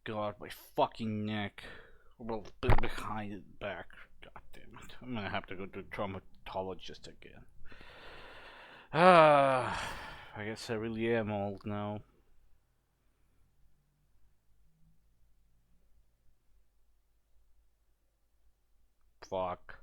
God, my fucking neck. Well, behind it, back. God damn it. I'm gonna have to go to a traumatologist again. Ah, I guess I really am old now. Fuck.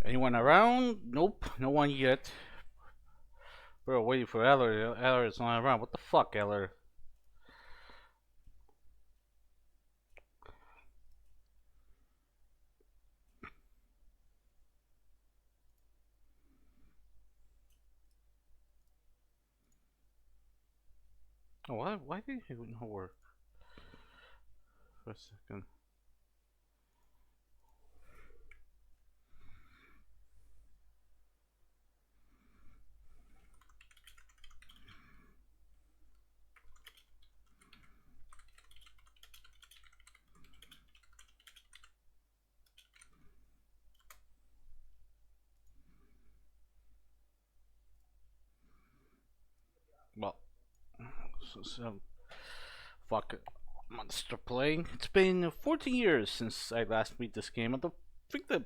Anyone around? Nope, no one yet. We're waiting for Eller. Eller is not around. What the fuck, Eller? Oh, why did he not work? For a second. Well, so fuck it. Monster playing. It's been 14 years since I last beat this game. I don't think that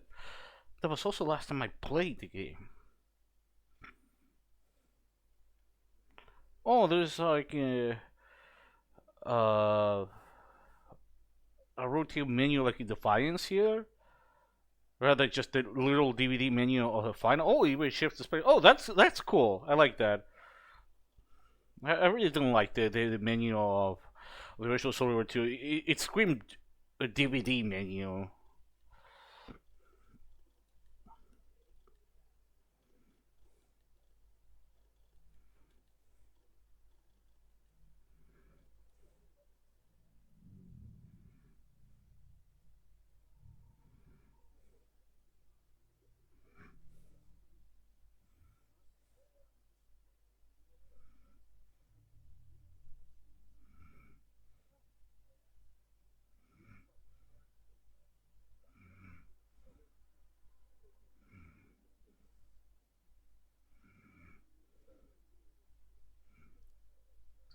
was also the last time I played the game. Oh, there's like uh, a routine menu like in Defiance here. Rather just the little DVD menu of the final. Oh, you shift the space. Oh, that's cool. I like that. I really don't like the menu of the original Soul River 2. It screamed a DVD menu.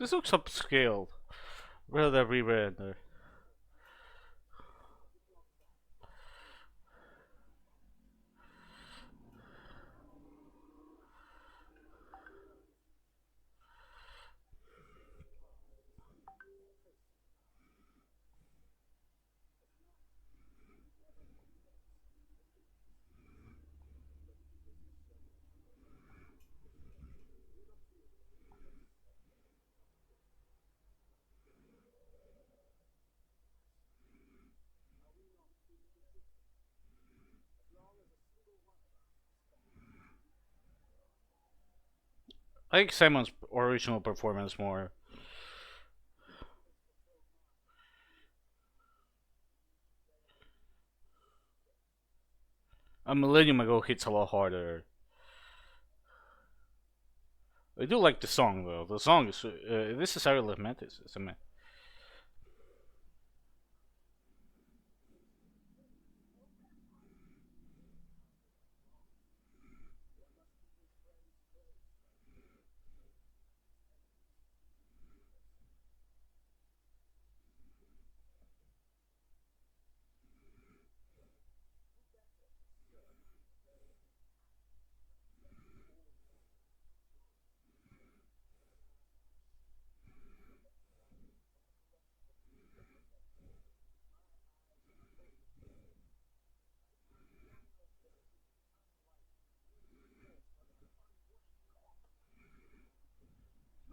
This looks upscaled. Rather than Reaver in there. I like Simon's original performance more. A Millennium Ago hits a lot harder. I do like the song though. The song is this is Ariel Mantis. It's a man.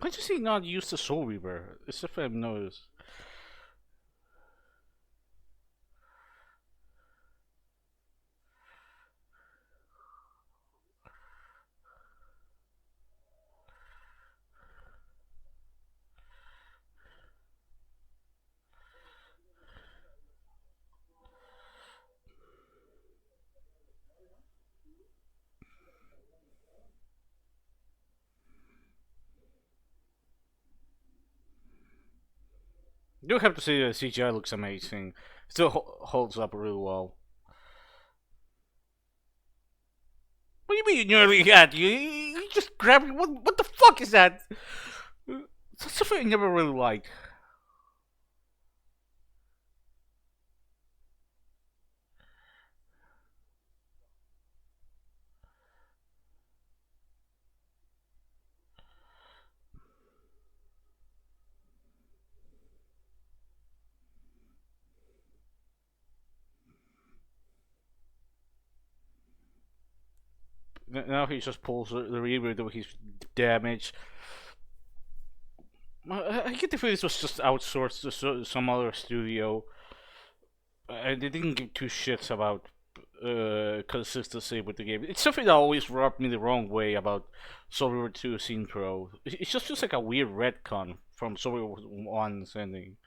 Why does he not use the Soul Reaver? It's if I've noticed. You do have to say the CGI looks amazing. Still holds up really well. What do you mean you nearly had? You just grabbed it. What the fuck is that? That's something I never really liked. Now he just pulls the Reaver with his damage. I get the feeling this was just outsourced to some other studio. And they didn't give two shits about consistency with the game. It's something that always rubbed me the wrong way about Soul River 2 Scene Pro. It just feels like a weird retcon from Soul River 1's ending.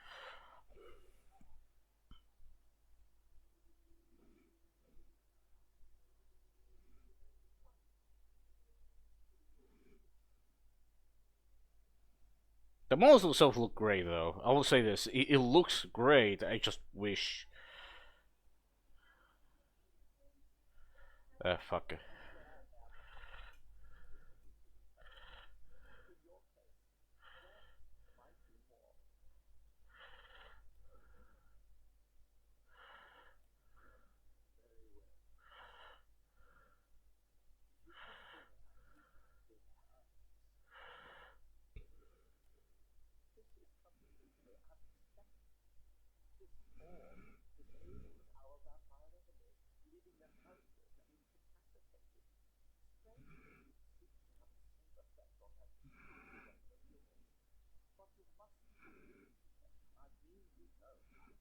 The models themselves look great, though. I will say this: it looks great. I just wish. Fuck.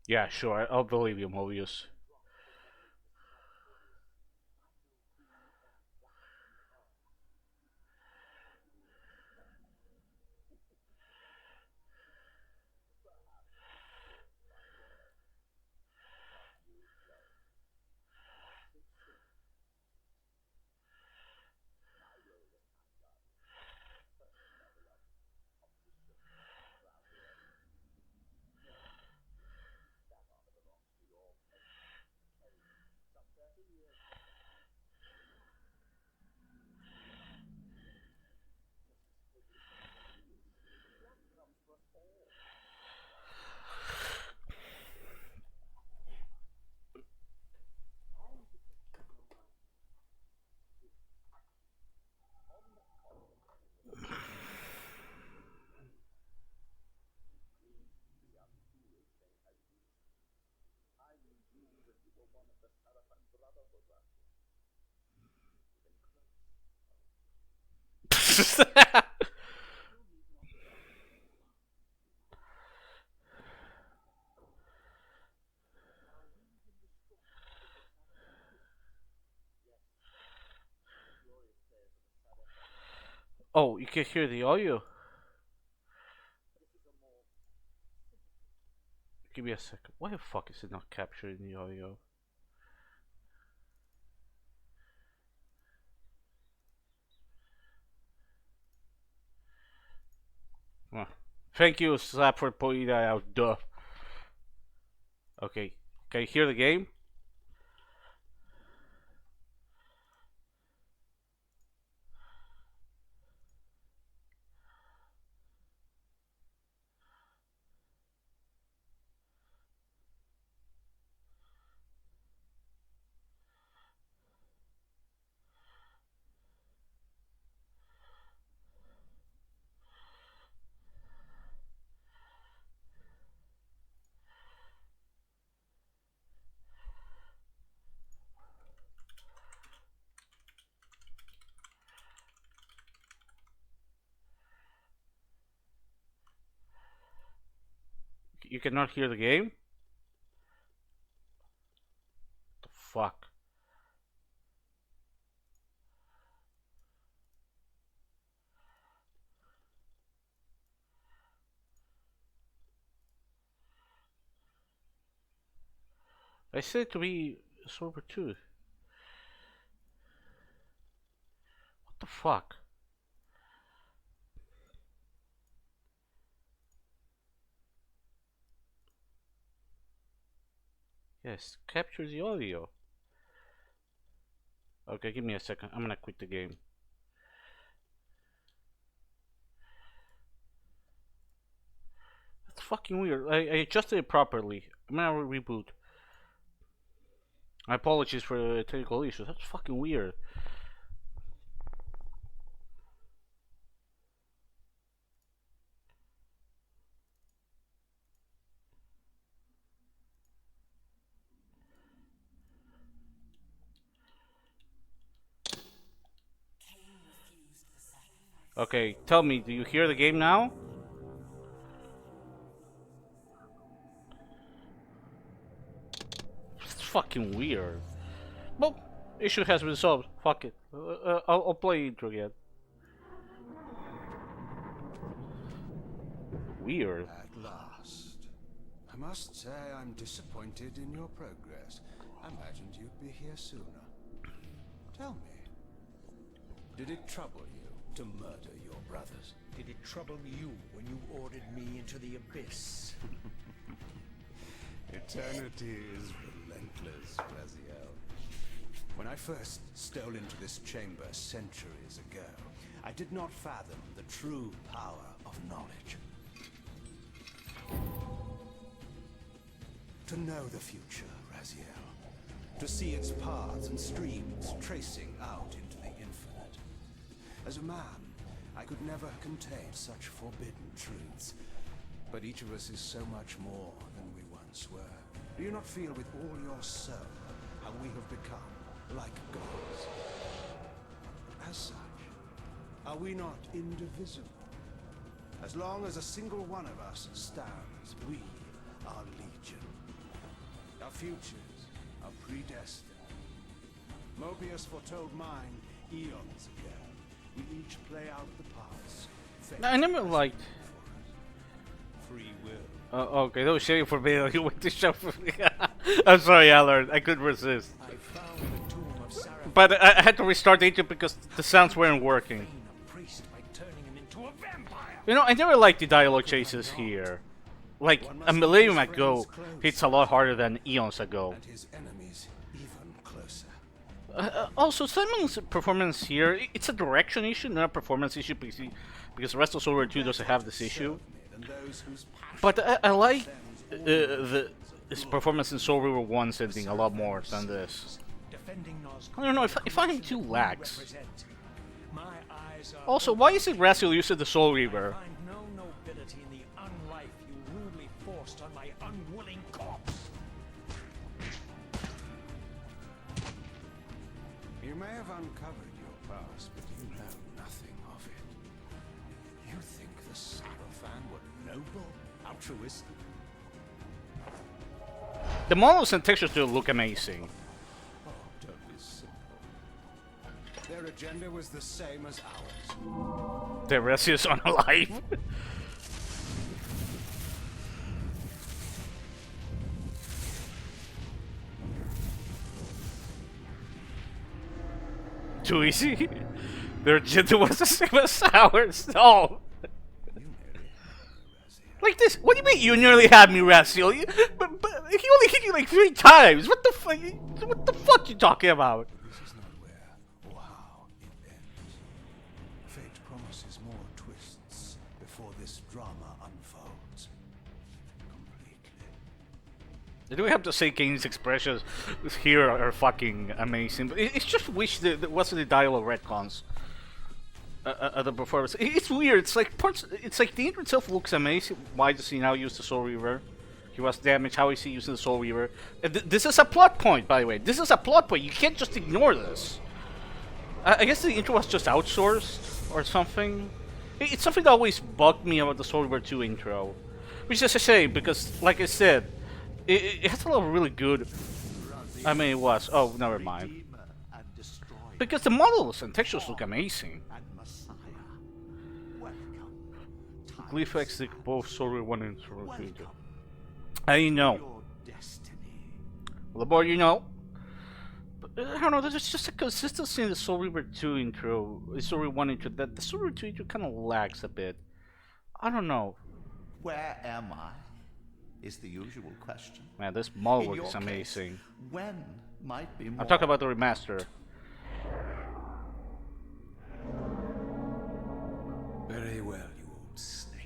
Yeah, sure. I'll believe you, Mobius. Oh, you can hear the audio. Give me a second. Why the fuck is it not capturing the audio? Huh. Thank you, Slap, for pointing that out. Duh. Okay. Can you hear the game? You cannot hear the game? What the fuck? I said it to be server 2. What the fuck? Yes, capture the audio. Okay, give me a second. I'm gonna quit the game. That's fucking weird. I adjusted it properly. I'm gonna reboot. My apologies for the technical issues. That's fucking weird. Okay, tell me, do you hear the game now? It's fucking weird. Well, issue has been solved. Fuck it. I'll play intro again. Weird. At last. I must say I'm disappointed in your progress. I imagined you'd be here sooner. Tell me, did it trouble you to murder your brothers? Did it trouble you when you ordered me into the abyss? Eternity is relentless, Raziel. When I first stole into this chamber centuries ago, I did not fathom the true power of knowledge. To know the future, Raziel. To see its paths and streams tracing out into the infinite. As a man, I could never contain such forbidden truths. But each of us is so much more than we once were. Do you not feel with all your soul how we have become like gods? As such, are we not indivisible? As long as a single one of us stands, we are legion. Our futures are predestined. Mobius foretold mine eons ago. We each play out the parts. I never liked. Free will. Okay, that was shitty for me. You went to show for me. I'm sorry, Allard. I couldn't resist. I found the tomb of Sarah. But I had to restart the intro because the sounds weren't working. A priest by turning him into a vampire. You know, I never liked the dialogue chases here. Like, a millennium ago hits a lot harder than eons ago. And his enemies even closer. Also, Simon's performance here, it's a direction issue, not a performance issue, because the rest of Soldier 2 doesn't have this issue. But I like his performance in Soul River 1's ending a lot more than this. I don't know, if I'm too lax. Also, why is it Raziel using the Soul Reaver? I find no nobility in the unlife you rudely forced on my unwilling corpse. You may have uncovered your past, but you know nothing of it. noble, altruistic. The models and textures do look amazing. Oh, don't be simple. Their agenda was the same as ours. The rest is unalive. Too easy. Their agenda was the same as ours. No. Like this? What do you mean you nearly had me, Raziel? But he only hit you like 3 times. What the fuck? What the fuck you talking about? This is not where or how it ends. Fate promises more twists before this drama unfolds completely. Do we have to say Kain's expressions here are fucking amazing? But it's just wish there wasn't the dialogue retcons. The performance. It's weird. It's like parts. It's like the intro itself looks amazing. Why does he now use the Soul Reaver? He was damaged. How is he using the Soul Reaver? This is a plot point, by the way. This is a plot point. You can't just ignore this. I guess the intro was just outsourced or something. It's something that always bugged me about the Soul Reaver 2 intro, which is a shame because, like I said, it has a lot of really good. I mean, it was. Oh, never mind. Because the models and textures look amazing. Glyph X both Soul Reaver 1 and Soul Reaver 2. I know. Well, the more you know. But, I don't know, there's just a consistency in the Soul Reaver 2 intro, the Soul Reaver 1 intro, that the Soul Reaver 2 intro kind of lags a bit. I don't know. Where am I? Is the usual question. Man, this model In work your is amazing. case, when might be more. I'm talking about the remaster. Very well, you old snake.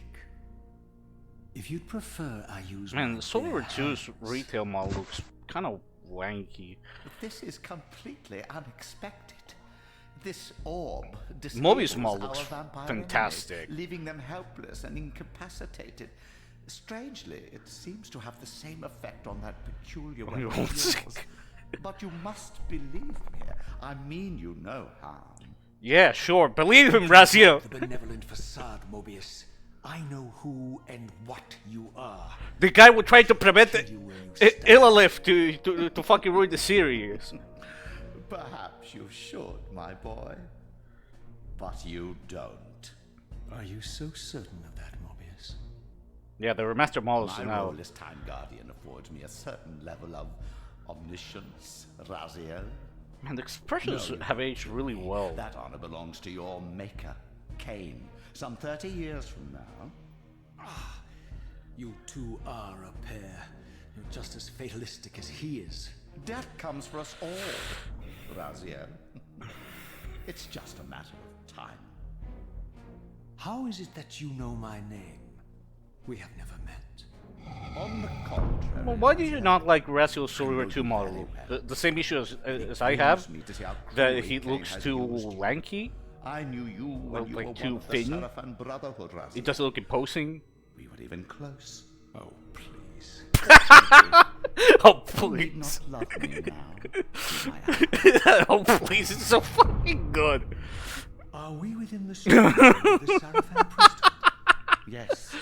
If you'd prefer I use Man, my the Soul Reaver bare 2's hands- retail model looks kind of wanky. This is completely unexpected. This orb Mobius disables model our looks vampire fantastic. enemies, leaving them helpless and incapacitated. Strangely, it seems to have the same effect on that peculiar On your weapon own of yours. sick. But you must believe me. I mean you no harm. Yeah, sure. Believe him, Raziel. The benevolent facade, Mobius. I know who and what you are. The guy would try to prevent You where you stand. Illilith to fucking ruin the series. Perhaps you should, my boy. But you don't. Are you so certain of that, Mobius? Yeah, the remaster models My now. role as Time Guardian affords me a certain level of omniscience, Raziel. Man, the expressions have aged really well. That honor belongs to your maker, Kain, some 30 years from now. You two are a pair. You're just as fatalistic as he is. Death comes for us all, Raziel. It's just a matter of time. How is it that you know my name? We have never met. On the contrary, Well, why do you not like Raziel's Soul Reaver 2 model? The same issue as I have? me to see how That cruelly he Kain looks has too used you. lanky? I knew you when Well, you like were too one of the thin? Sarafan Brotherhood, Raziel. It doesn't look imposing? We were even close. Oh, please. Oh, You need please. not love me now. My Oh, please, it's so fucking good. Are we within the scope of the Sarafan priesthood? Yes,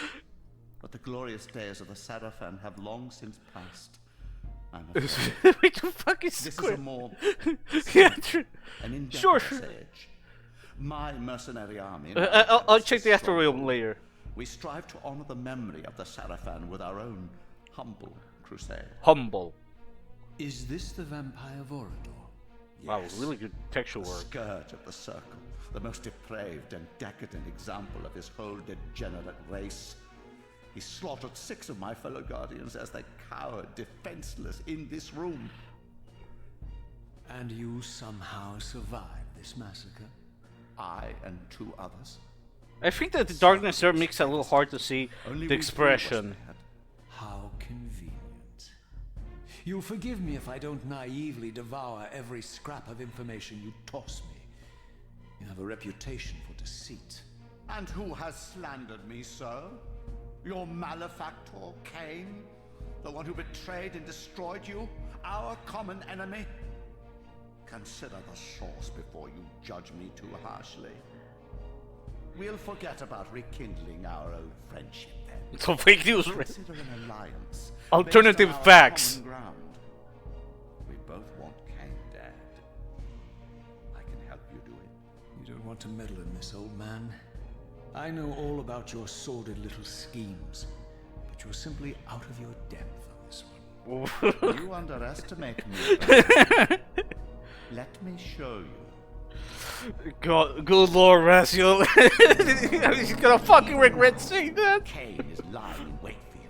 but the glorious days of the Sarafan have long since passed. I'm afraid. What the fuck is This is good? a more Yeah, true. an in-depth Sure, sure. age. My mercenary army. I'll check the Astral Realm later. We strive to honor the memory of the Sarafan with our own humble crusade. Humble. Is this the vampire Vorador? Wow, really good textual work. Scourge of the Circle, the most depraved and decadent example of his whole degenerate race. He slaughtered 6 of my fellow guardians as they cowered defenseless in this room. And you somehow survived this massacre? I and 2 others. I think that the darkness there makes it a little hard to see Only the we 3 were expression. spared. How convenient. You'll forgive me if I don't naively devour every scrap of information you toss me. You have a reputation for deceit. And who has slandered me so? Your malefactor, Kain? The one who betrayed and destroyed you? Our common enemy? Consider the source before you judge me too harshly. We'll forget about rekindling our old friendship then. So fake news. Consider an alliance. Alternative based on our facts. common ground. We both want Kain dead. I can help you do it. You don't want to meddle in this, old man. I know all about your sordid little schemes, but you're simply out of your depth on this one. You underestimate me. Let me show you. God, good Lord, Raziel. He's gonna fucking regret saying that. Kain is lying in wait for you,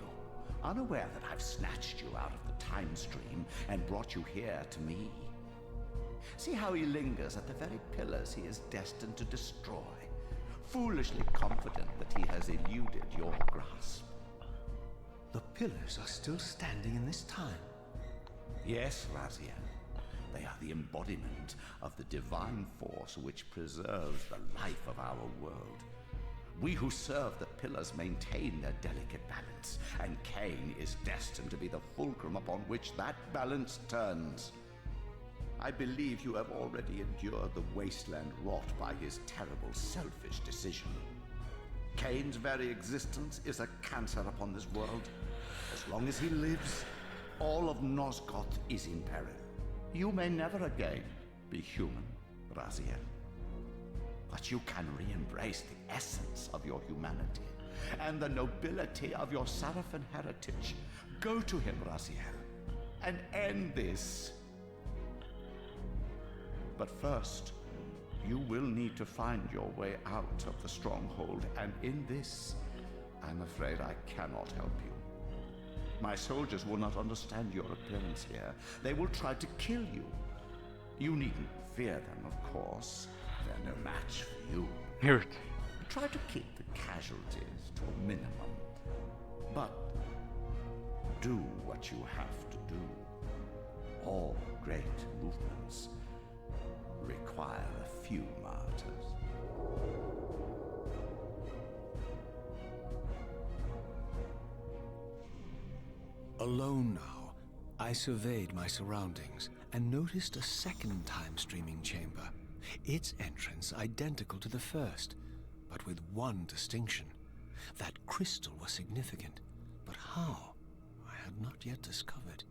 unaware that I've snatched you out of the time stream and brought you here to me. See how he lingers at the very pillars he is destined to destroy, foolishly confident that he has eluded your grasp. The pillars are still standing in this time. Yes, Raziel. They are the embodiment of the divine force which preserves the life of our world. We who serve the pillars maintain their delicate balance, and Kain is destined to be the fulcrum upon which that balance turns. I believe you have already endured the wasteland wrought by his terrible, selfish decision. Kain's very existence is a cancer upon this world. As long as he lives, all of Nosgoth is in peril. You may never again be human, Raziel. But you can re-embrace the essence of your humanity and the nobility of your Sarafan heritage. Go to him, Raziel, and end this. But first, you will need to find your way out of the stronghold, and in this, I'm afraid I cannot help you. My soldiers will not understand your appearance here. They will try to kill you. You needn't fear them, of course. They're no match for you. Hear it. Try to keep the casualties to a minimum. But do what you have to do. All great movements require a few martyrs. Alone now, I surveyed my surroundings and noticed a second time-streaming chamber. Its entrance identical to the first, but with one distinction. That crystal was significant, but how? I had not yet discovered.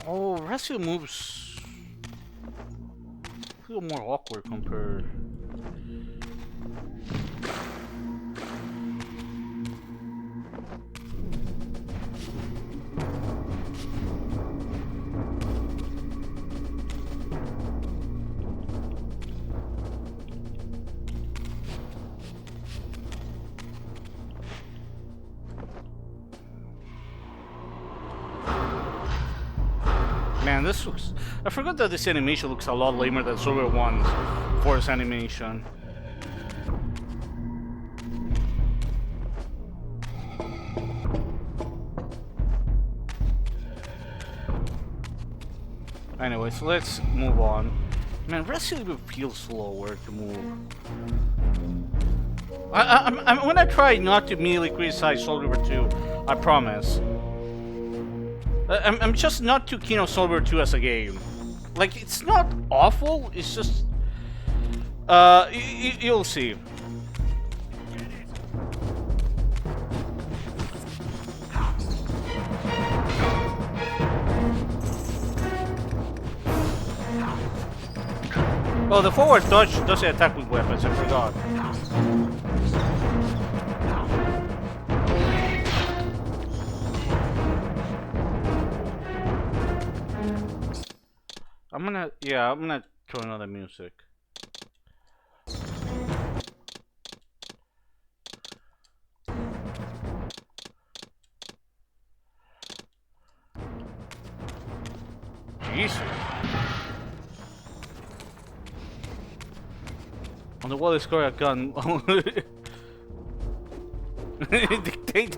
Oh, Raziel moves a little more awkward compared. Man, this looks... I forgot that this animation looks a lot lamer than Silver 1's Force animation. Anyway, so let's move on. Man, Resident Evil feels slower to move. I'm gonna try not to immediately criticize Soul River 2, I promise. I'm just not too keen on Soul River 2 as a game. Like, it's not awful, it's just... you'll see. Oh, the forward dodge doesn't attack with weapons, I forgot. I'm gonna turn on the music. Jesus. On the wall is score a gun. Dictate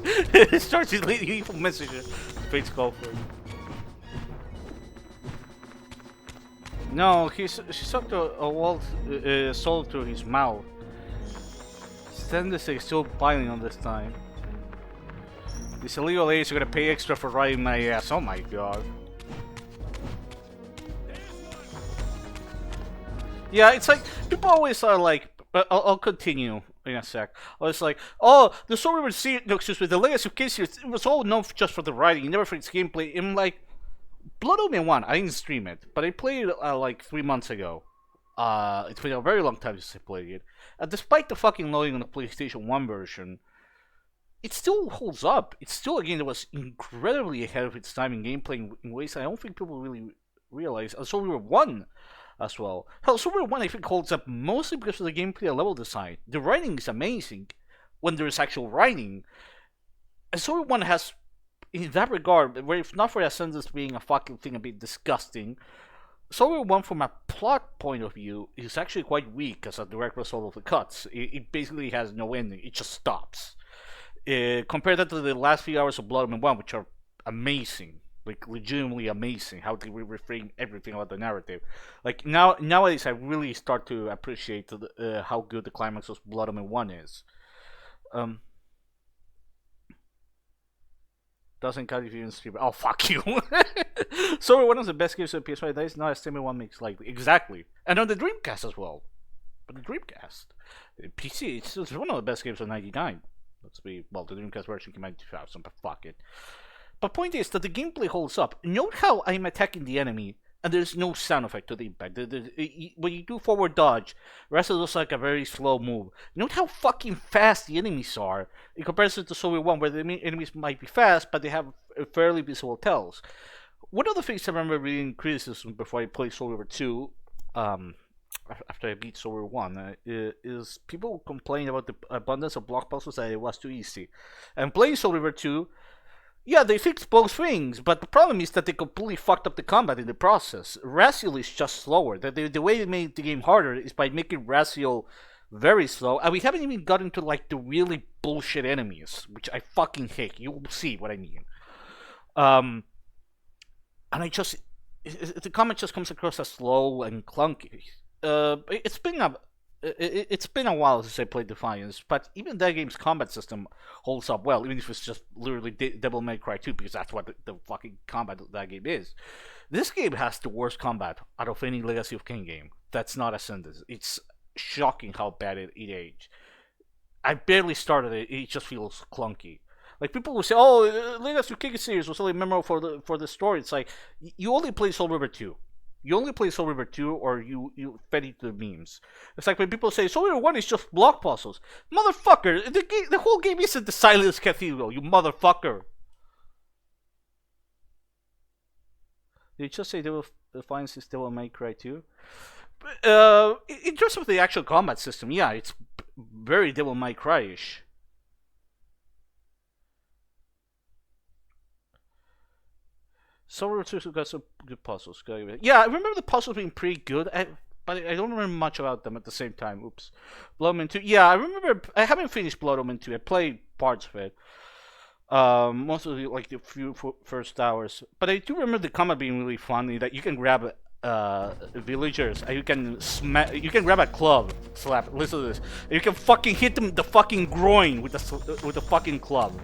starts his evil messages. Fate's call for it. No, she sucked a wall soul through his mouth. Stanley is still piling on this time. These illegal aliens are gonna pay extra for riding my ass. Oh my god. Yeah, it's like people always are like. But I'll continue in a sec. I was like, oh, the story was no, excuse me, the legacy of Kain series, it was all known just for the writing, never for its gameplay. I'm like, Blood Omen 1, I didn't stream it, but I played it like 3 months ago. It's been a very long time since I played it. Despite the fucking loading on the PlayStation 1 version, it still holds up. It's still a game that was incredibly ahead of its time in gameplay in ways I don't think people really realize. And so we were 1 as well. Hell, Super 1 I think holds up mostly because of the gameplay and level design. The writing is amazing when there's actual writing. And Super 1 has, in that regard, where if not for Ascendance being a fucking thing a bit disgusting, Super 1 from a plot point of view is actually quite weak as a direct result of the cuts. It basically has no ending, it just stops. Compare that to the last few hours of Blood Omen 1, which are amazing. Like legitimately amazing how they reframe everything about the narrative. Like nowadays, I really start to appreciate how good the climax of Blood Omen 1 is. Doesn't cut if you even stream. Oh fuck you! So one of the best games on PS5 that is not a streaming one makes likely exactly, and on the Dreamcast as well. But the Dreamcast, PC, it's one of the best games on '99. Let's be well, the Dreamcast version came out in 2000, but fuck it. But point is that the gameplay holds up. Note how I'm attacking the enemy, and there's no sound effect to the impact. When you do forward dodge, the rest of it looks like a very slow move. Note how fucking fast the enemies are, in comparison to Soviet 1, where the enemies might be fast, but they have fairly visible tells. One of the things I remember reading criticism before I played Soul River 2, after I beat Soul River 1, is people complain about the abundance of block puzzles that it was too easy. And playing Soul River 2, yeah, they fixed both things, but the problem is that they completely fucked up the combat in the process. Raziel is just slower. The way they made the game harder is by making Raziel very slow, and we haven't even gotten to like the really bullshit enemies, which I fucking hate. You'll see what I mean. And I just... the combat just comes across as slow and clunky. It's been a while since I played Defiance, but even that game's combat system holds up well, even if it's just literally Devil May Cry 2, because that's what the fucking combat of that game is. This game has the worst combat out of any Legacy of Kain game. That's not Ascendance. It's shocking how bad it aged. I barely started it, it just feels clunky. Like, people will say, oh, Legacy of Kain series was only memorable for the story. It's like, you only play Soul River 2. You only play Soul River 2, or you fed into the memes. It's like when people say, Soul River 1 is just block puzzles. Motherfucker, the whole game isn't the Silence Cathedral, you motherfucker. Did you just say Defiance is Devil May Cry 2? In terms of the actual combat system, yeah, it's very Devil May Cry-ish. Soul River 2 got some good puzzles. Yeah, I remember the puzzles being pretty good, but I don't remember much about them at the same time. Oops. Blood Omen 2. Yeah, I remember. I haven't finished Blood Omen 2. I played parts of it. Most of the few first hours. But I do remember the combat being really funny. That you can grab villagers and you can grab a club, slap. Listen to this. And you can fucking hit them the fucking groin with the fucking club.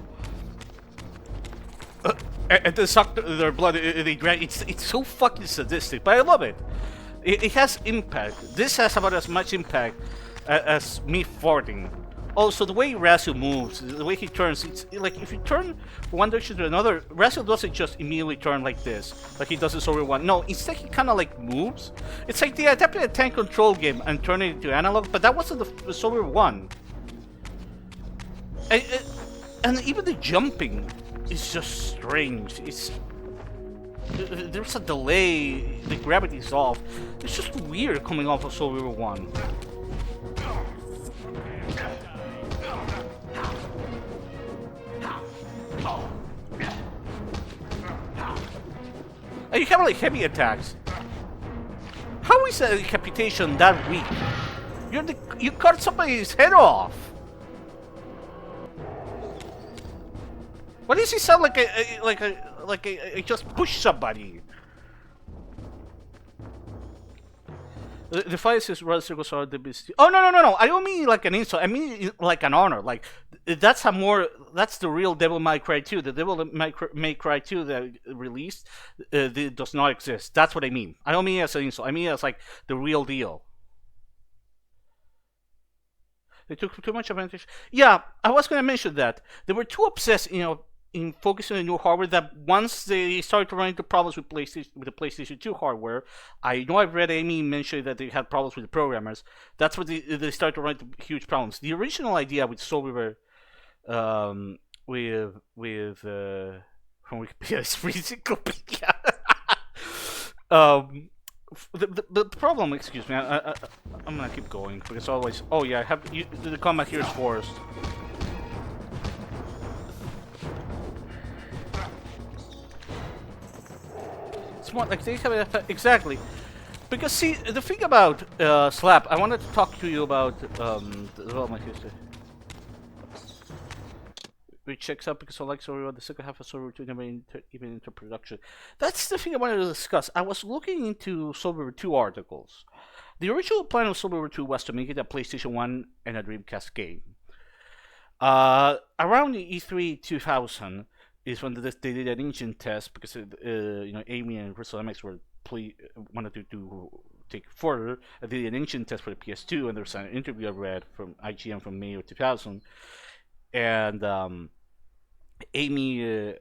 And they suck their blood. They drag. It's so fucking sadistic, but I love it. It has impact. This has about as much impact as me farting. Also, the way Raziel moves, the way he turns, it's like if you turn from one direction to another, Raziel doesn't just immediately turn like this, like he does in Soul River 1. No, instead he kind of like moves. It's like they adapted a tank control game and turned it into analog, but that wasn't the Soul River 1. And even the jumping. It's just strange. There's a delay. The gravity's off. It's just weird coming off of Soul River 1. And you have like heavy attacks. How is a decapitation that weak? You cut somebody's head off. Why does he sound like I just pushed somebody? The fight is rather circles are the beast. Oh no! I don't mean like an insult. I mean like an honor. Like that's a more. That's the real Devil May Cry 2. The Devil May Cry 2 that released does not exist. That's what I mean. I don't mean as an insult. I mean as like the real deal. They took too much advantage. Yeah, I was going to mention that they were too obsessed, in focusing on new hardware that once they started to run into problems with the PlayStation 2 hardware. I know I've read Amy mention that they had problems with the programmers. That's what they started to run into huge problems. The original idea with Soul Reaver, with from Wikipedia's Encyclopedia. The problem, excuse me, I'm gonna keep going because always. Oh yeah, the combat here is forced. It's more like they have exactly. Because see, the thing about Slap, I wanted to talk to you about the development history. Which checks out because I like Soul Reaver, the second half of Soul Reaver 2 never even into production. That's the thing I wanted to discuss. I was looking into Soul Reaver 2 articles. The original plan of Soul Reaver 2 was to make it a PlayStation 1 and a Dreamcast game. Around the E3 2000 is when they did an engine test because Amy and Crystal MX wanted to take it further. I did an engine test for the PS2, and there was an interview I read from IGN from May of 2000. And Amy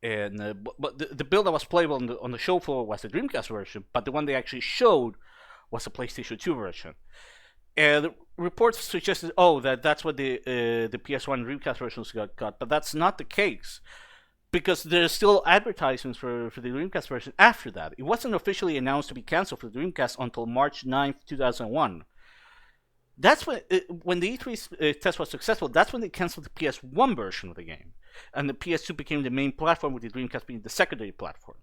but the build that was playable on the show floor was the Dreamcast version, but the one they actually showed was the PlayStation 2 version. And reports suggested, that's what the PS1 Dreamcast versions got cut, but that's not the case because there's still advertisements for the Dreamcast version after that. It wasn't officially announced to be canceled for the Dreamcast until March 9th, 2001. That's when the E3 test was successful. That's when they canceled the PS1 version of the game, and the PS2 became the main platform, with the Dreamcast being the secondary platform.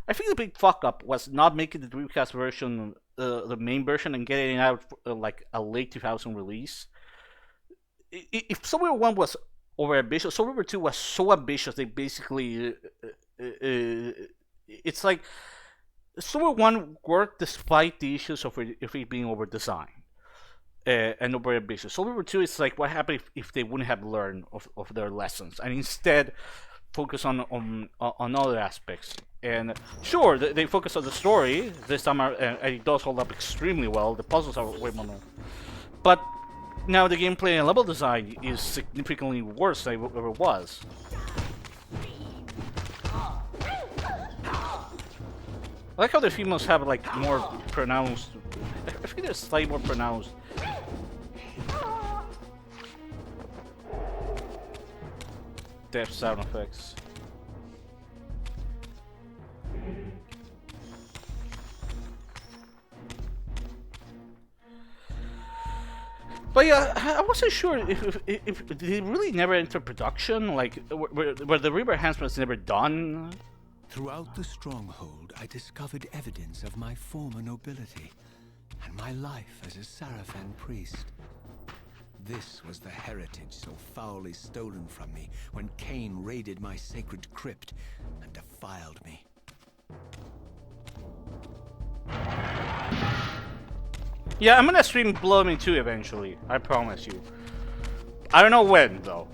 I think the big fuck up was not making the Dreamcast version the main version and getting it out like a late 2000 release. If Soul Reaver 1 was over ambitious, Soul Reaver 2 was so ambitious they basically it's like Soul Reaver 1 worked despite the issues of it being over designed. And over ambitious. Soul Reaver 2 is like what happened if they wouldn't have learned of their lessons and instead focus on other aspects. And sure, they focus on the story this time, and it does hold up extremely well. The puzzles are way more, but now the gameplay and level design is significantly worse than it ever was. I like how the females have like more pronounced. I think they're slightly more pronounced. Death sound effects. But yeah, I wasn't sure if they really never entered production. Like, were the Reaver enhancements never done? Throughout the stronghold, I discovered evidence of my former nobility and my life as a Sarafan priest. This was the heritage so foully stolen from me when Kain raided my sacred crypt and defiled me. Yeah, I'm gonna stream Blood Me 2 eventually, I promise you. I don't know when, though.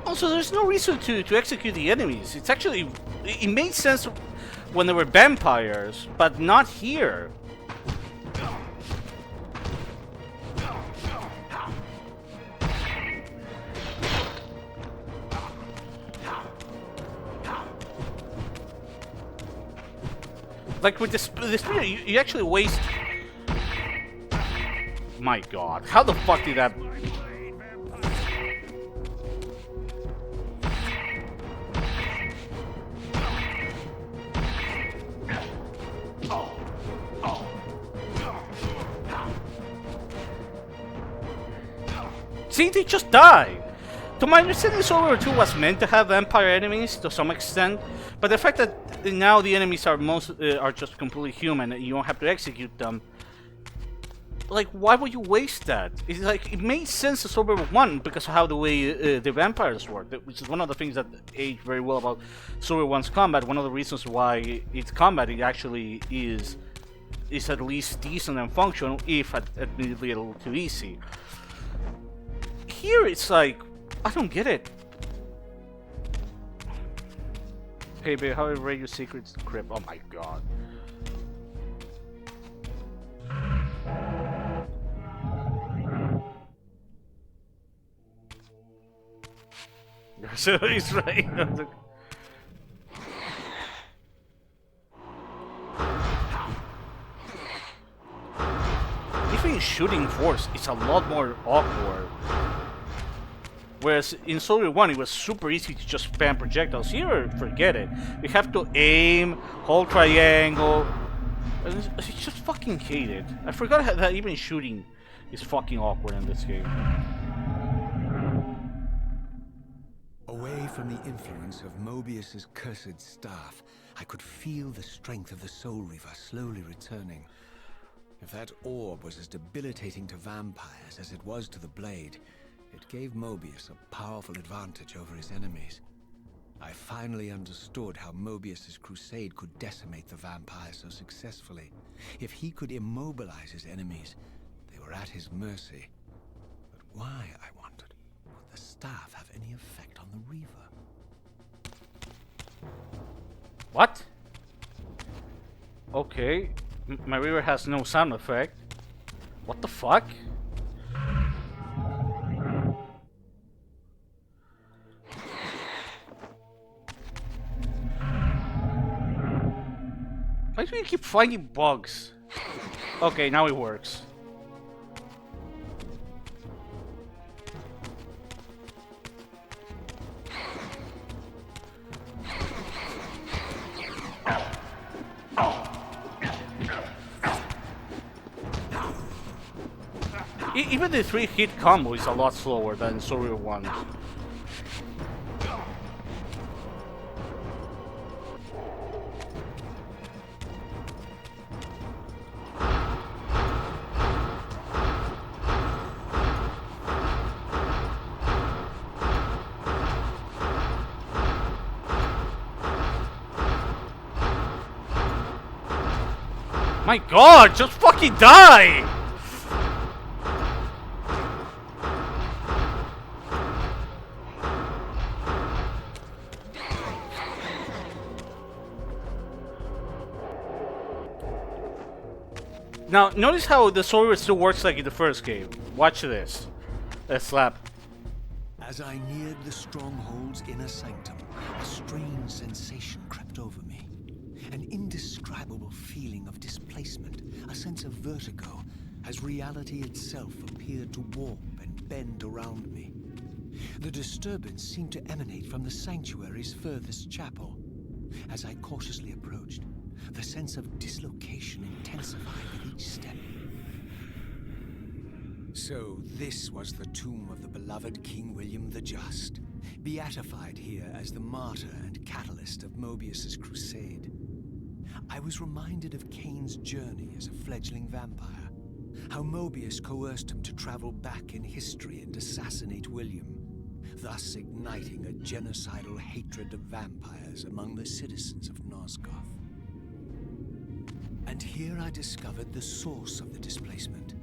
Also, there's no reason to execute the enemies. It's actually... It made sense when there were vampires, but not here. Like with this you actually waste... My god, how the fuck did that... See, they just die! To my understanding, Soul Reaver 2 was meant to have vampire enemies to some extent, but the fact that now the enemies are are just completely human, and you don't have to execute them. Like, why would you waste that? It's like, it made sense as Sober 1 because of how the way the vampires work, which is one of the things that aged very well about Sober 1's combat. One of the reasons why its combat it actually is at least decent and functional, if admittedly a little too easy. Here it's like, I don't get it. Hey babe, how do I rate your secrets to Crypt? Oh my god. So he's right. Even shooting force is a lot more awkward. Whereas in Soldier 1 it was super easy to just spam projectiles. Here, forget it. You have to aim, hold triangle. It's just fucking hated. I forgot that even shooting is fucking awkward in this game. Away from the influence of Mobius's cursed staff, I could feel the strength of the Soul Reaver slowly returning. If that orb was as debilitating to vampires as it was to the blade, it gave Mobius a powerful advantage over his enemies. I finally understood how Mobius's crusade could decimate the vampires so successfully. If he could immobilize his enemies, they were at his mercy. But why, I wondered, would the staff have any effect on the Reaver? What? Okay. My Reaver has no sound effect. What the fuck? Why do you keep finding bugs? Okay, now it works. Even the 3-hit combo is a lot slower than Soldier 1. My god, just fucking die! Now, notice how the sword still works like in the first game. Watch this. Let's slap. As I neared the stronghold's inner sanctum, a strange sensation crept over me. An indescribable feeling of displacement, a sense of vertigo, as reality itself appeared to warp and bend around me. The disturbance seemed to emanate from the sanctuary's furthest chapel. As I cautiously approached, the sense of dislocation intensified with each step. So this was the tomb of the beloved King William the Just, beatified here as the martyr and catalyst of Mobius's crusade. I was reminded of Kain's journey as a fledgling vampire, how Mobius coerced him to travel back in history and assassinate William, thus igniting a genocidal hatred of vampires among the citizens of Nosgoth. And here I discovered the source of the displacement.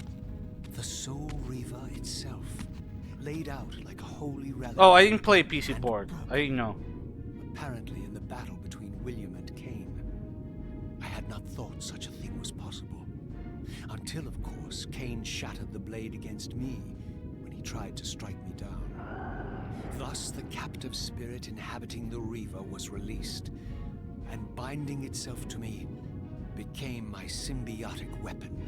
The Soul Reaver itself, laid out like a holy relic. Oh, I didn't play PC board. I didn't know. Apparently in the battle between William and Kain. I had not thought such a thing was possible. Until, of course, Kain shattered the blade against me when he tried to strike me down. Thus, the captive spirit inhabiting the Reaver was released, and binding itself to me, became my symbiotic weapon.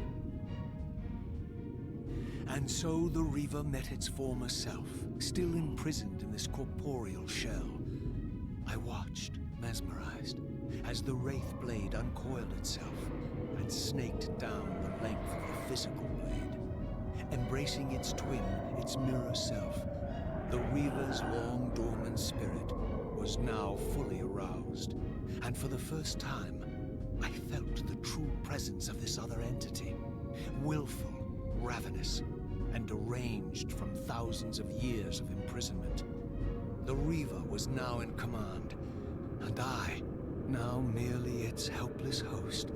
And so the Reaver met its former self, still imprisoned in this corporeal shell. I watched, mesmerized, as the Wraith blade uncoiled itself and snaked down the length of the physical blade. Embracing its twin, its mirror self, the Reaver's long dormant spirit was now fully aroused. and for the first time, I felt the true presence of this other entity. Willful, ravenous, and deranged from thousands of years of imprisonment. The Reaver was now in command, and I, now merely its helpless host,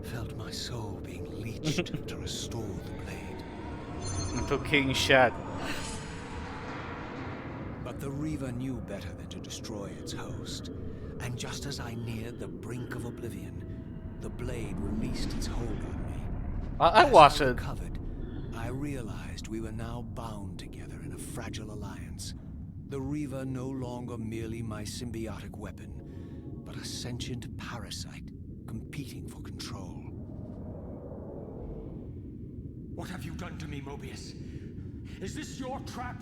felt my soul being leached to restore the blade. Until Kain shat. But the Reaver knew better than to destroy its host, and just as I neared the brink of oblivion, the blade released its hold on me. I As watched I it. recovered, I realized we were now bound together in a fragile alliance. The Reaver no longer merely my symbiotic weapon, but a sentient parasite competing for control. What have you done to me, Mobius? Is this your trap?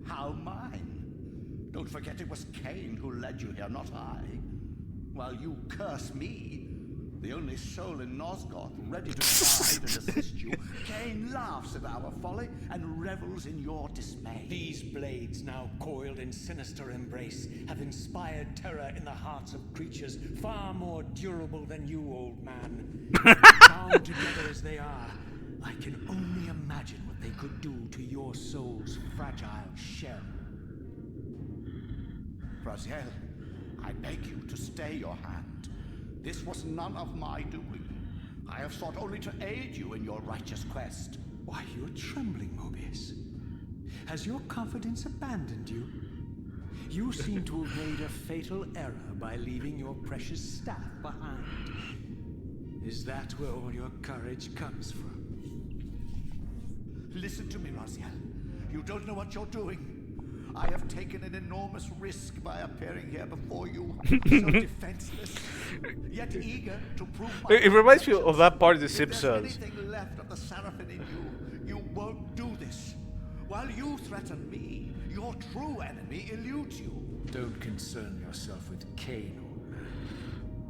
How mine? Don't forget it was Kain who led you here, not I. While you curse me, the only soul in Nosgoth ready to guide and assist you, Kain laughs at our folly and revels in your dismay. These blades, now coiled in sinister embrace, have inspired terror in the hearts of creatures far more durable than you, old man. Bound together as they are, I can only imagine what they could do to your soul's fragile shell. Raziel, I beg you to stay your hand. This was none of my doing. I have sought only to aid you in your righteous quest. Why, you're trembling, Mobius. Has your confidence abandoned you? You seem to have made a fatal error by leaving your precious staff behind. Is that where all your courage comes from? Listen to me, Raziel. You don't know what you're doing. I have taken an enormous risk by appearing here before you, so defenseless, yet eager to prove my It reminds me of that part of The If there's Simpsons. anything left of the Seraphim in you, you won't do this. While you threaten me, your true enemy eludes you. Don't concern yourself with Kain, old man.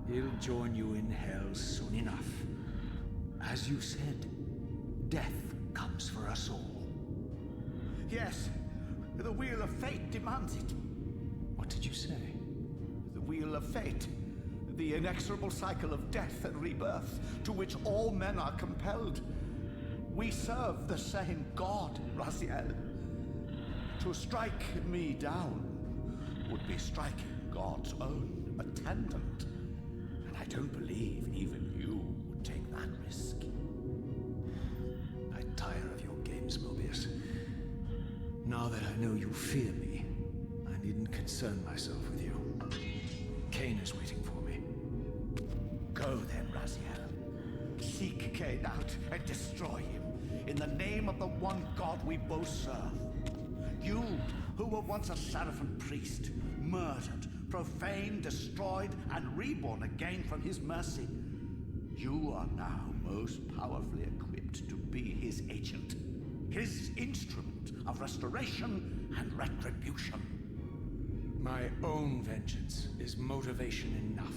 He'll join you in hell soon enough. As you said, death comes for us all. Yes, the wheel of fate demands it. What did you say? The wheel of fate. The inexorable cycle of death and rebirth to which all men are compelled. We serve the same God, Raziel. To strike me down would be striking God's own attendant. And I don't believe even you would take that risk. I tire of your games, Mobius. Now that I know you fear me, I needn't concern myself with you. Kain is waiting for me. Go then, Raziel. Seek Kain out and destroy him in the name of the one God we both serve. You, who were once a Seraphim priest, murdered, profaned, destroyed, and reborn again from his mercy. You are now most powerfully equipped to be his agent, his instrument of restoration and retribution. My own vengeance is motivation enough.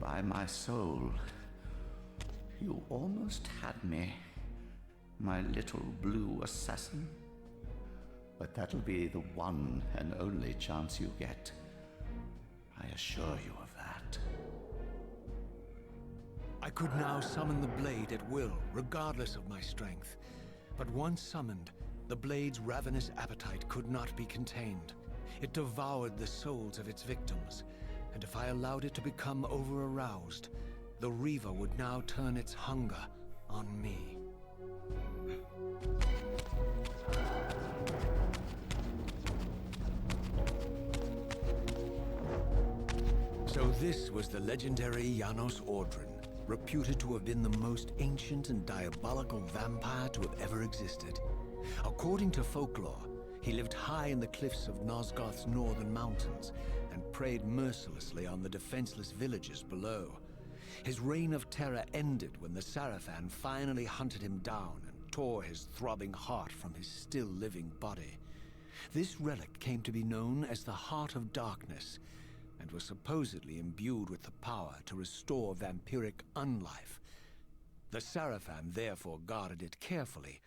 By my soul, you almost had me, my little blue assassin. But that'll be the one and only chance you get. I assure you of that. I could now summon the blade at will, regardless of my strength. But once summoned, the blade's ravenous appetite could not be contained. It devoured the souls of its victims, and if I allowed it to become over-aroused, the Reaver would now turn its hunger on me. So this was the legendary Janos Ordrin, reputed to have been the most ancient and diabolical vampire to have ever existed. According to folklore, he lived high in the cliffs of Nosgoth's northern mountains and preyed mercilessly on the defenseless villages below. His reign of terror ended when the Seraphim finally hunted him down and tore his throbbing heart from his still-living body. This relic came to be known as the Heart of Darkness, and was supposedly imbued with the power to restore vampiric unlife. The Seraphim therefore guarded it carefully,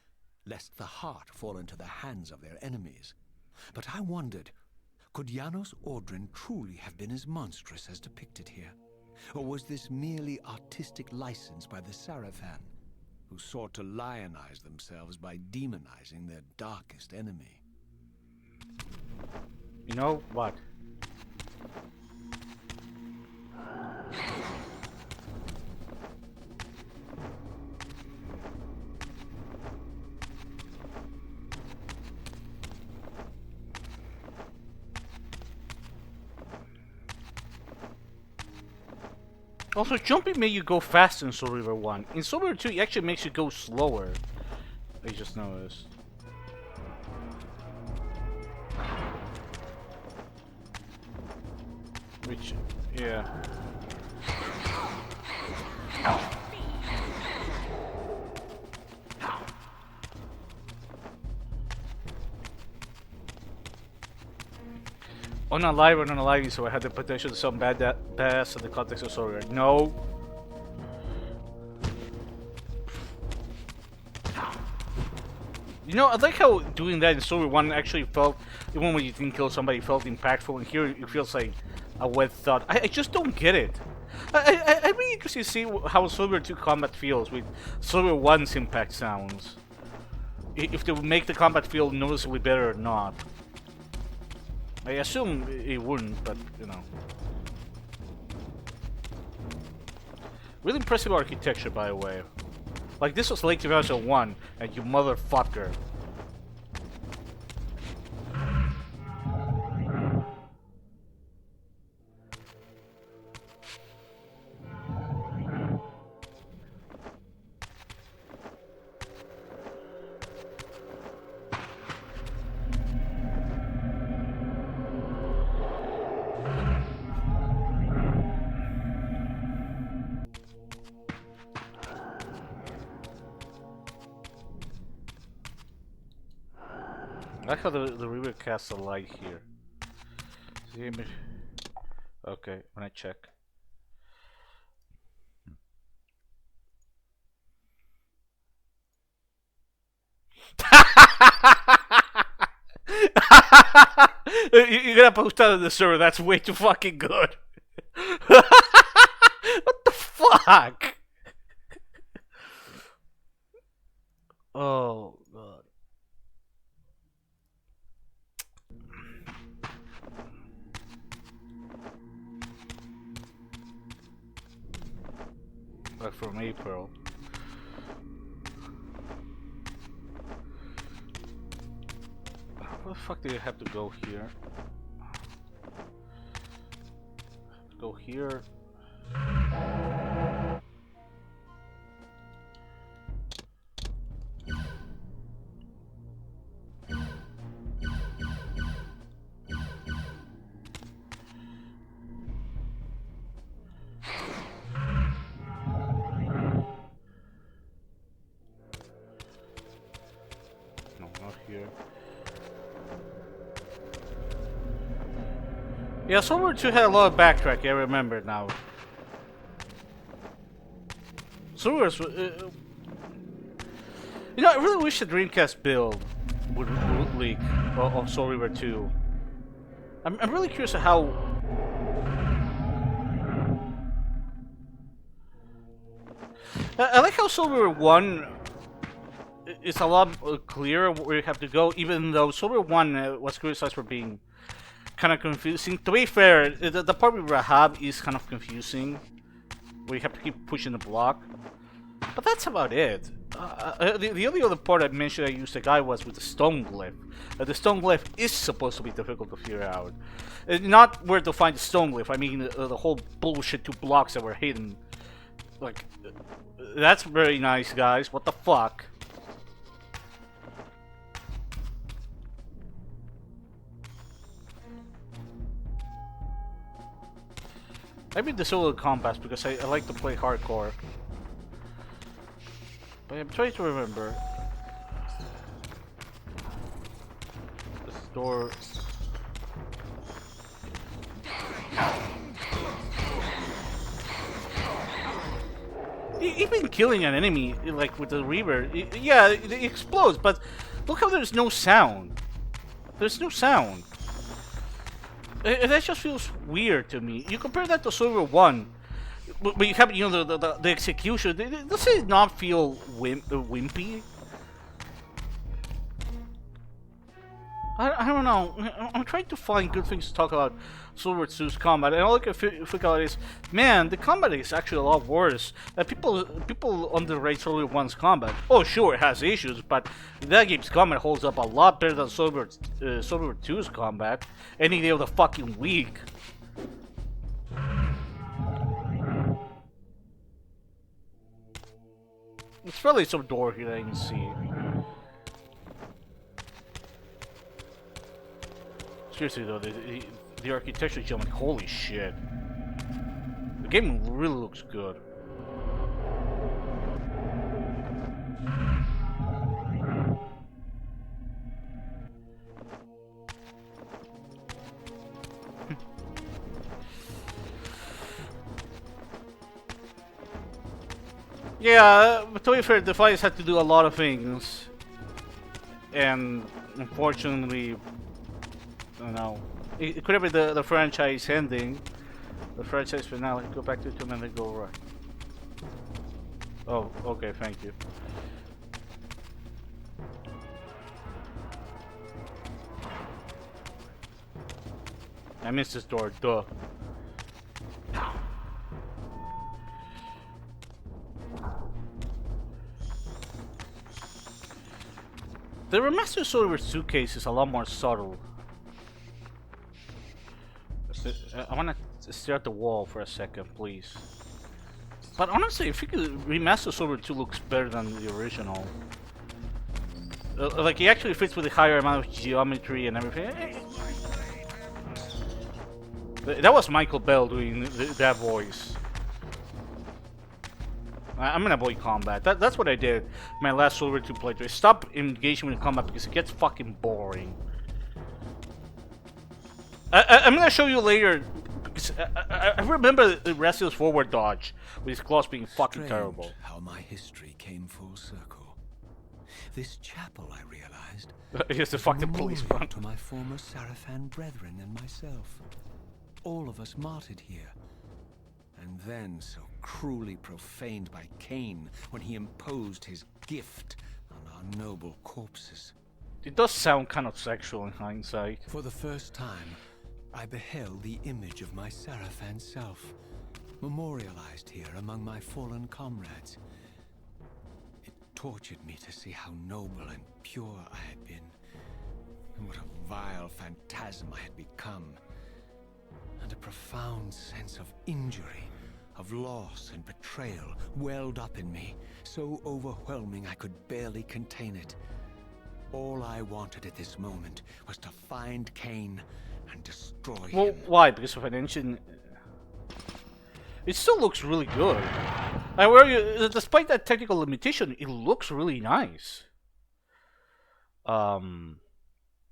lest the heart fall into the hands of their enemies. But I wondered, could Janos Ordrin truly have been as monstrous as depicted here? Or was this merely artistic license by the Sarafan, who sought to lionize themselves by demonizing their darkest enemy? You know what? Also, jumping made you go fast in Soul Reaver 1. In Soul Reaver 2, it actually makes you go slower. I just noticed. Which, yeah. Unalive or unalive, so I had the potential to some badass in the context of Soul Reaver. No. You know, I like how doing that in Soul Reaver 1 actually felt, even when you didn't kill somebody, felt impactful, and here it feels like a wet thought. I just don't get it. I'm really interested to see how Soul Reaver 2 combat feels with Soul Reaver 1's impact sounds. If they would make the combat feel noticeably better or not. I assume it wouldn't, but you know. Really impressive architecture, by the way. Like, this was late 2001, and you motherfucker. I like how the Reaver casts a light here. Okay, when I check. You're gonna post that on the server, that's way too fucking good. What the fuck? Oh god. Like from April. Where the fuck do you have to go here? Go here. No, not here. Yeah, Soul Reaver 2 had a lot of backtrack, I remember now. Soul Reaver, you know, I really wish the Dreamcast build would leak of Soul Reaver 2. I'm really curious how. I like how Soul Reaver 1 is a lot clearer where you have to go, even though Soul Reaver 1 was criticized for being kind of confusing. To be fair, the part with Rahab is kind of confusing, where you have to keep pushing the block. But that's about it. The only other part I mentioned I used a guy was with the stone glyph. The stone glyph is supposed to be difficult to figure out. Not where to find the stone glyph, I mean the whole bullshit 2 blocks that were hidden. Like, that's very nice, guys. What the fuck? I mean the solo combats because I like to play hardcore. But I'm trying to remember. This door. even killing an enemy like with the Reaver, yeah, it explodes. But look how there's no sound. There's no sound. That just feels weird to me. You compare that to Server 1, but you have, you know, the execution. Does it not feel wimpy? I don't know. I'm trying to find good things to talk about Silver 2's combat, and all I can figure out is, man, the combat is actually a lot worse. People underrate Silver 1's combat. Oh, sure, it has issues, but that game's combat holds up a lot better than Silver 2's combat any day of the fucking week. There's probably some door here that I can see. Seriously though, the architecture is like, holy shit. The game really looks good. Yeah, but to be fair, Defiance had to do a lot of things. And unfortunately, I don't know. It could have been the franchise ending. The franchise finale. Go back to 2 minutes ago, right? Oh, okay, thank you. I missed this door, duh. The remastered Silver Suitcase is a lot more subtle. I wanna stare at the wall for a second, please. But honestly, I think remastered Silver 2 looks better than the original. Like, it actually fits with the higher amount of geometry and everything. That was Michael Bell doing that voice. I'm gonna avoid combat. That's what I did my last Silver 2 playthrough. Stop engaging with combat because it gets fucking boring. I'm gonna show you later because I remember the Raziel's forward dodge with his claws being fucking terrible. How my history came full circle. This chapel, I realized, Here's the fucking police memorial front. to my former Sarafan brethren and myself. All of us martyred here, and then so cruelly profaned by Kain when he imposed his gift on our noble corpses. It does sound kind of sexual in hindsight. For the first time, I beheld the image of my Sarafan self, memorialized here among my fallen comrades. It tortured me to see how noble and pure I had been, and what a vile phantasm I had become. And a profound sense of injury, of loss and betrayal welled up in me, so overwhelming I could barely contain it. All I wanted at this moment was to find Kain and destroy him. Why? Because of an ancient... It still looks really good. Despite that technical limitation, it looks really nice.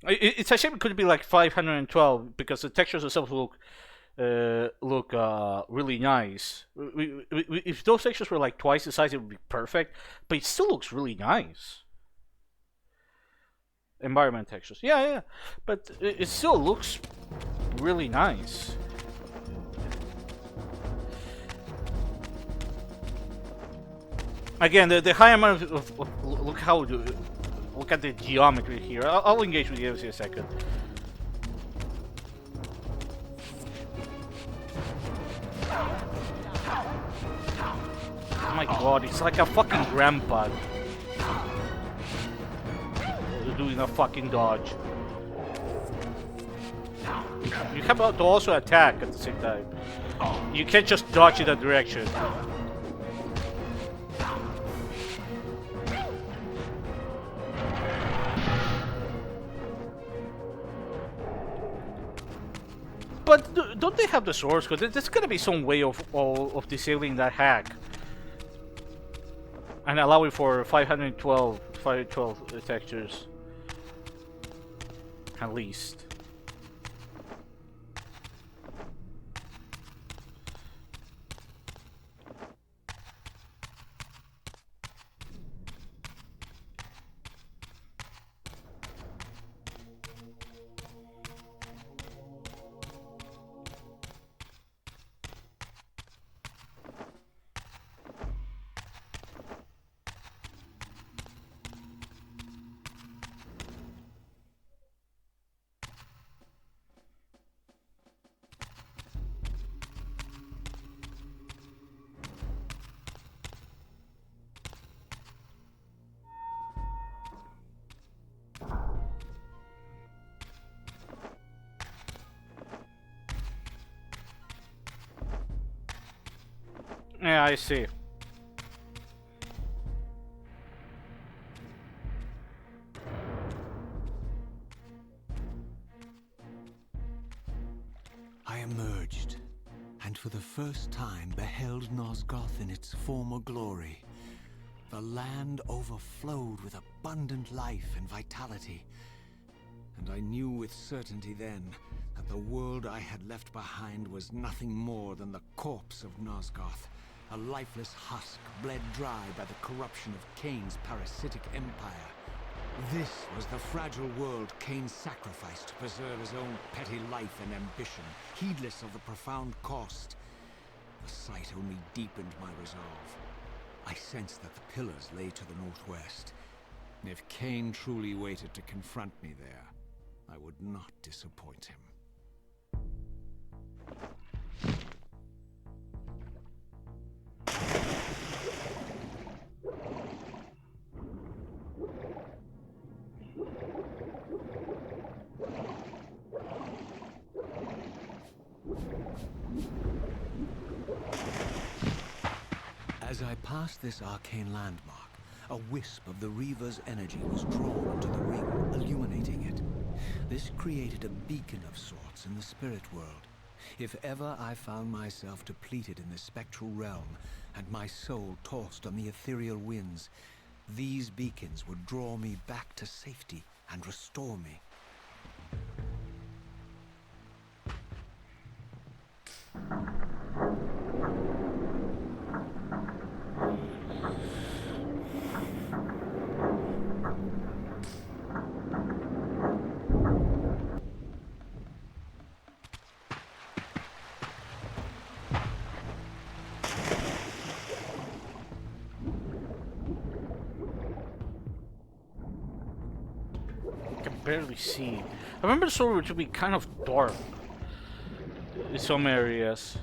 It's a shame it could be like 512 because the textures themselves look really nice. If those textures were like twice the size, it would be perfect. But it still looks really nice. Environment textures, yeah, but it still looks really nice. Again, the high amount of look at the geometry here. I'll engage with you in a second. Oh my god, it's like a fucking grandpa doing a fucking dodge. You have to also attack at the same time. You can't just dodge in that direction. But don't they have the source code? There's gotta be some way of disabling that hack and allowing for 512 textures at least. Yeah, I see. I emerged, and for the first time beheld Nosgoth in its former glory. The land overflowed with abundant life and vitality, and I knew with certainty then that the world I had left behind was nothing more than the corpse of Nosgoth, a lifeless husk bled dry by the corruption of Kain's parasitic empire. This was the fragile world Kain sacrificed to preserve his own petty life and ambition, heedless of the profound cost. The sight only deepened my resolve. I sensed that the pillars lay to the northwest. If Kain truly waited to confront me there, I would not disappoint him. As I passed this arcane landmark, a wisp of the Reaver's energy was drawn into the ring, illuminating it. This created a beacon of sorts in the spirit world. If ever I found myself depleted in the spectral realm, and my soul tossed on the ethereal winds, these beacons would draw me back to safety and restore me. I can barely see. I remember the story to be kind of dark in some areas.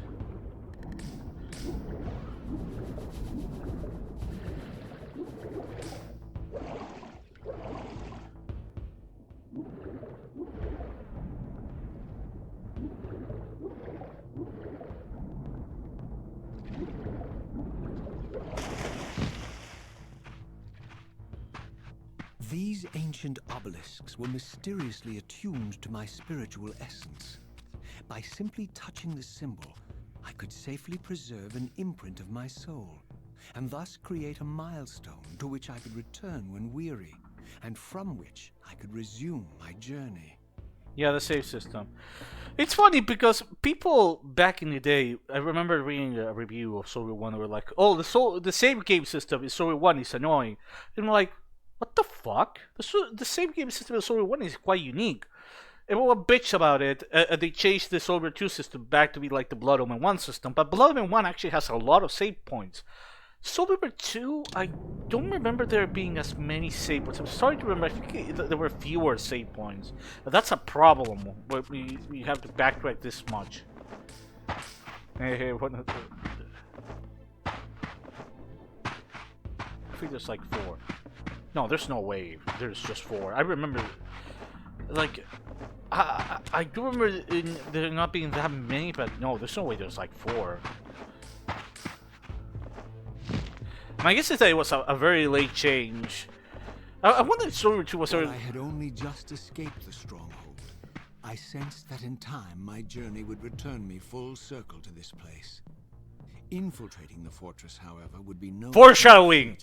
These ancient obelisks were mysteriously attuned to my spiritual essence. By simply touching the symbol, I could safely preserve an imprint of my soul, and thus create a milestone to which I could return when weary, and from which I could resume my journey. Yeah, the save system. It's funny because people back in the day, I remember reading a review of Soul 1 were like, "Oh, the save game system in Soul 1 is annoying," and I'm like, "What the fuck? The save game system in Soul 1 is quite unique." Everyone bitch about it. They changed the Soul 2 system back to be like the Blood Omen 1 system, but Blood Omen 1 actually has a lot of save points. Soul Reaver 2, I don't remember there being as many save points. I'm starting to remember, I think there were fewer save points. That's a problem, where we have to backtrack this much. Hey, what? I think there's like 4. No, there's no way. There's just 4. I remember, like, I do remember there not being that many, but no, there's no way there's like 4. My guess is that it was a very late change. I wonder if Soul 2 was... While I had only just escaped the stronghold, I sensed that in time my journey would return me full circle to this place. Infiltrating the fortress, however, would be no... Foreshadowing!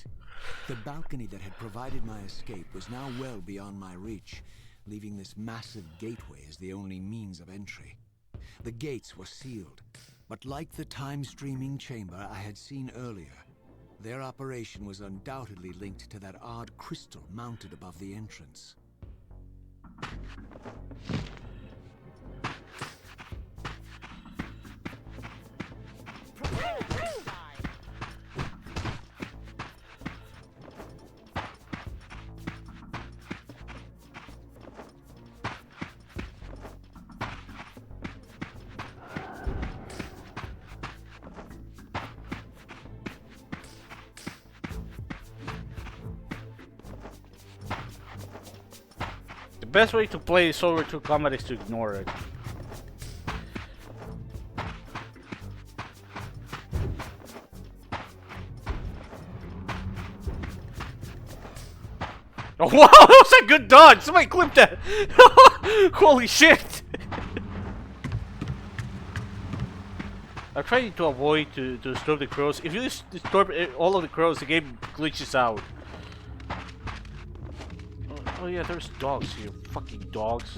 The balcony that had provided my escape was now well beyond my reach, leaving this massive gateway as the only means of entry. The gates were sealed, but like the time-streaming chamber I had seen earlier, their operation was undoubtedly linked to that odd crystal mounted above the entrance. The best way to play Soul 2 combat is to ignore it. Oh, wow, that was a good dodge! Somebody clipped that! Holy shit! I'm trying to avoid to disturb the crows. If you disturb all of the crows, the game glitches out. Oh yeah, there's dogs here. Fucking dogs.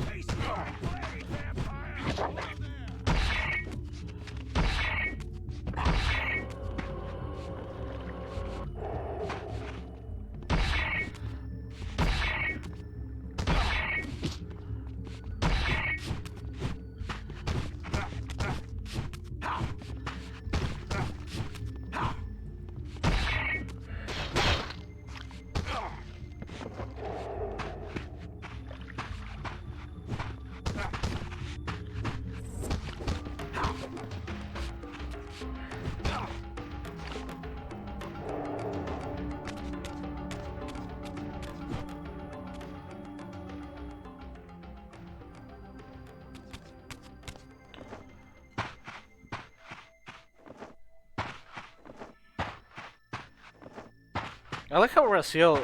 I like how Raziel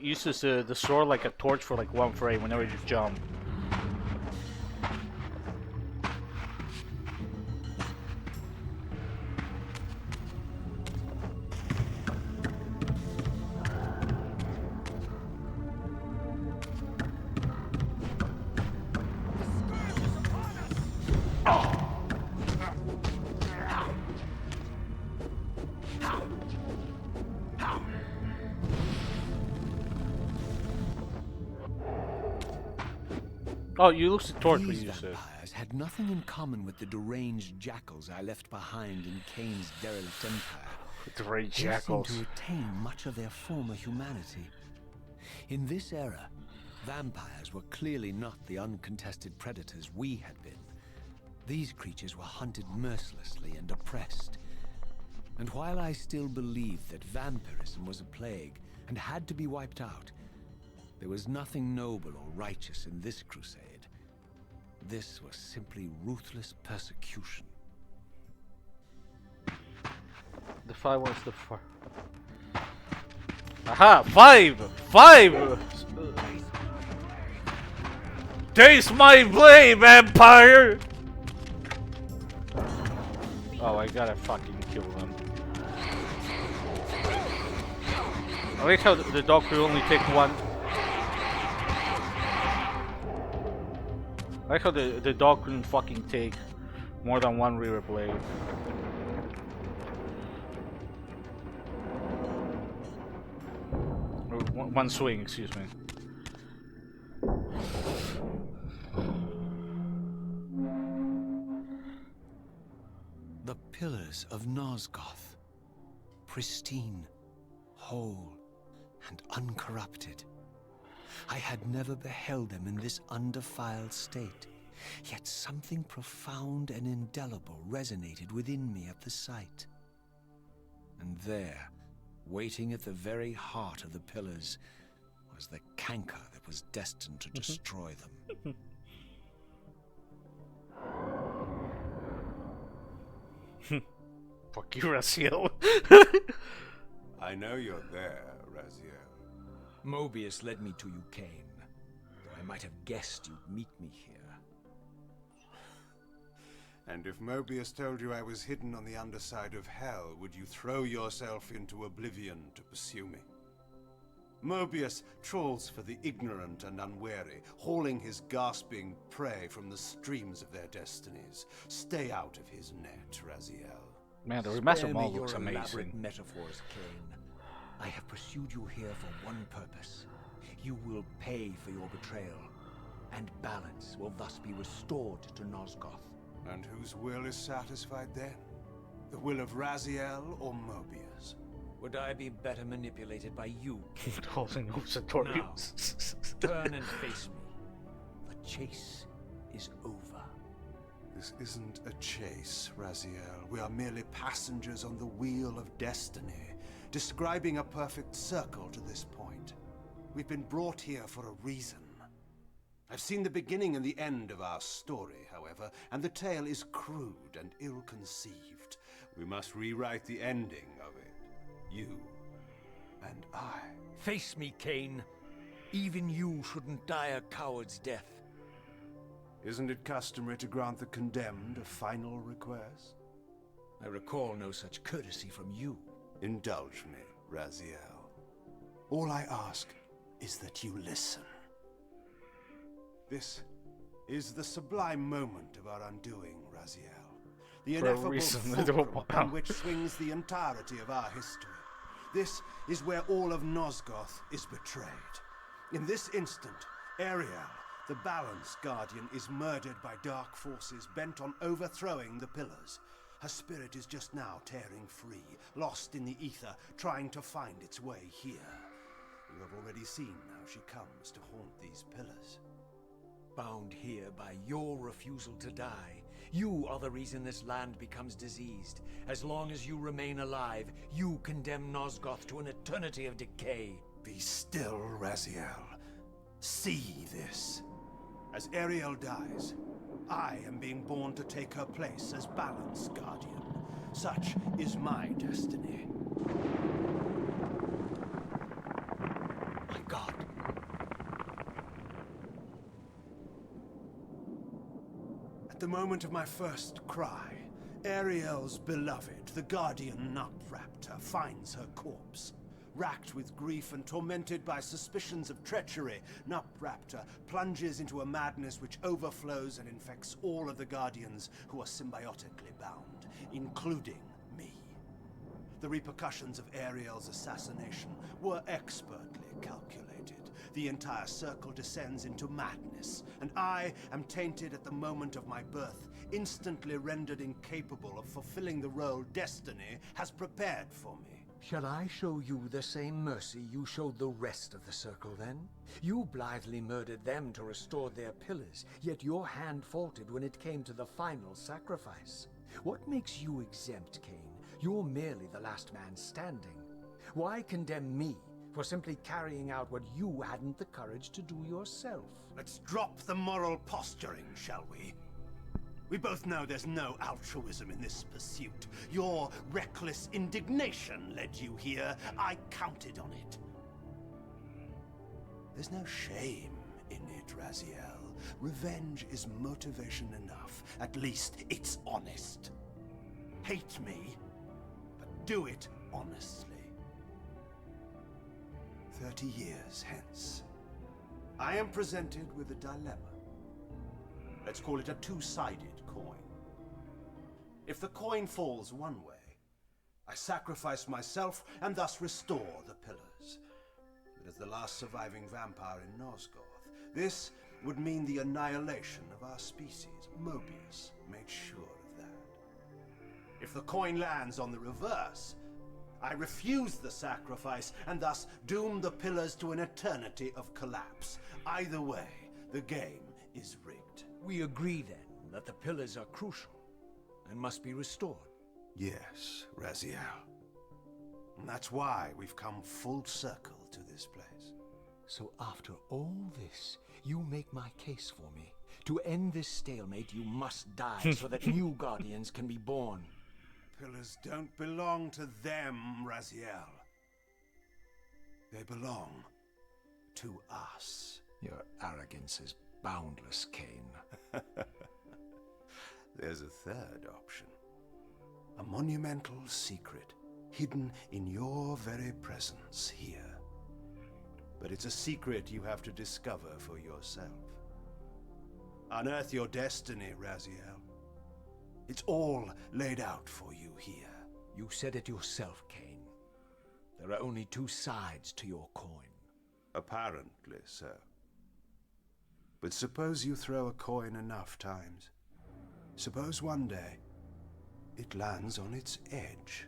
uses the sword like a torch for like 1 frame whenever you jump. Oh, you lose the torch when These you use it. vampires had nothing in common with the deranged jackals I left behind in Kain's derelict empire. The rage They seemed jackals. to retain much of their former humanity. In this era, vampires were clearly not the uncontested predators we had been. These creatures were hunted mercilessly and oppressed. And while I still believed that vampirism was a plague and had to be wiped out, there was nothing noble or righteous in this crusade. This was simply ruthless persecution. The 5 was the 4. Aha! 5! 5! Taste my blade, vampire! Oh, I gotta fucking kill them. I like how the dog could only take one. I like how the dog couldn't fucking take more than one Reaver blade. Or one swing, excuse me. The pillars of Nosgoth, pristine, whole, and uncorrupted. I had never beheld them in this undefiled state, yet something profound and indelible resonated within me at the sight. And there, waiting at the very heart of the pillars, was the canker that was destined to destroy them. Fuck you, Raziel. I know you're there, Raziel. Mobius led me to you, Kain. Though I might have guessed you'd meet me here. And if Mobius told you I was hidden on the underside of hell, would you throw yourself into oblivion to pursue me? Mobius trawls for the ignorant and unwary, hauling his gasping prey from the streams of their destinies. Stay out of his net, Raziel. Man, the remastered Spare me model your looks elaborate amazing. metaphors, Kain. I have pursued you here for one purpose. You will pay for your betrayal, and balance will thus be restored to Nosgoth. And whose will is satisfied then? The will of Raziel or Mobius? Would I be better manipulated by you, Kain? Holding up Sartorius. Turn and face me. The chase is over. This isn't a chase, Raziel. We are merely passengers on the wheel of destiny, describing a perfect circle to this point. We've been brought here for a reason. I've seen the beginning and the end of our story, however, and the tale is crude and ill-conceived. We must rewrite the ending of it. You And I... Face me, Kain. Even you shouldn't die a coward's death. Isn't it customary to grant the condemned a final request? I recall no such courtesy from you. Indulge me, Raziel. All I ask is that you listen. This is the sublime moment of our undoing, Raziel. The For a ineffable reason, fulcrum upon which swings the entirety of our history. This is where all of Nosgoth is betrayed. In this instant, Ariel, the Balance Guardian, is murdered by dark forces bent on overthrowing the Pillars. Her spirit is just now tearing free, lost in the ether, trying to find its way here. You have already seen how she comes to haunt these Pillars. Bound here by your refusal to die. You are the reason this land becomes diseased. As long as you remain alive, you condemn Nosgoth to an eternity of decay. Be still, Raziel. See this. As Ariel dies, I am being born to take her place as Balance Guardian. Such is my destiny. My God. At the moment of my first cry, Ariel's beloved, the Guardian Nutraptor, finds her corpse. Racked with grief and tormented by suspicions of treachery, Nutraptor plunges into a madness which overflows and infects all of the Guardians who are symbiotically bound, including me. The repercussions of Ariel's assassination were expertly calculated. The entire circle descends into madness, and I am tainted at the moment of my birth, instantly rendered incapable of fulfilling the role destiny has prepared for me. Shall I show you the same mercy you showed the rest of the Circle, then? You blithely murdered them to restore their pillars, yet your hand faltered when it came to the final sacrifice. What makes you exempt, Kain? You're merely the last man standing. Why condemn me for simply carrying out what you hadn't the courage to do yourself? Let's drop the moral posturing, shall we? We both know there's no altruism in this pursuit. Your reckless indignation led you here. I counted on it. There's no shame in it, Raziel. Revenge is motivation enough. At least it's honest. Hate me, but do it honestly. 30 years hence, I am presented with a dilemma. Let's call it a two-sided coin. If the coin falls one way, I sacrifice myself and thus restore the pillars. But as the last surviving vampire in Nosgoth, this would mean the annihilation of our species. Mobius made sure of that. If the coin lands on the reverse, I refuse the sacrifice and thus doom the pillars to an eternity of collapse. Either way, the game is rigged. We agree, then, that the pillars are crucial and must be restored. Yes, Raziel. And that's why we've come full circle to this place. So after all this, you make my case for me. To end this stalemate, you must die so that new Guardians can be born. Pillars don't belong to them, Raziel. They belong to us. Your arrogance is boundless, Kain. There's a third option. A monumental secret, hidden in your very presence here. But it's a secret you have to discover for yourself. Unearth your destiny, Raziel. It's all laid out for you here. You said it yourself, Kain. There are only two sides to your coin. Apparently so. But suppose you throw a coin enough times. Suppose one day it lands on its edge.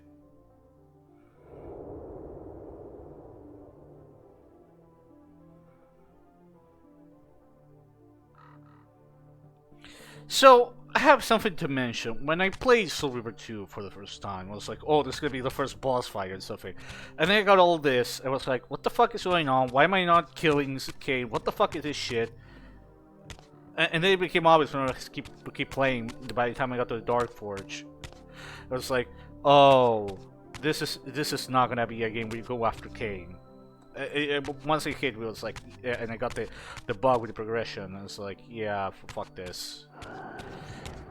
So, I have something to mention. When I played Soul Reaver 2 for the first time, I was like, oh, this is going to be the first boss fight and stuff. And then I got all this, I was like, what the fuck is going on? Why am I not killing Kain? What the fuck is this shit? And then it became obvious when I keep playing, by the time I got to the Dark Forge. I was like, oh, this is not gonna be a game where you go after Kain. Once I hit, it was like, and I got the bug with the progression. I was like, yeah, fuck this.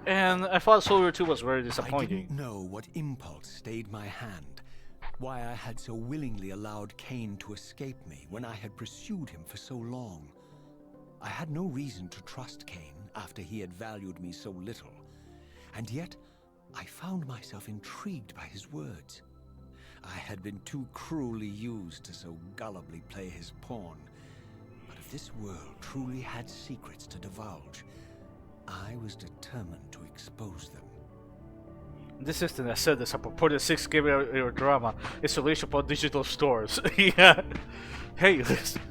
And I thought Soldier 2 was very I disappointing. didn't know what impulse stayed my hand, why I had so willingly allowed Kain to escape me when I had pursued him for so long. I had no reason to trust Kain after he had valued me so little, and yet I found myself intrigued by his words. I had been too cruelly used to so gullibly play his pawn, but if this world truly had secrets to divulge, I was determined to expose them. This system, I said this, apropos the 6 game era drama, installation upon digital stores. Yeah. Hey, listen.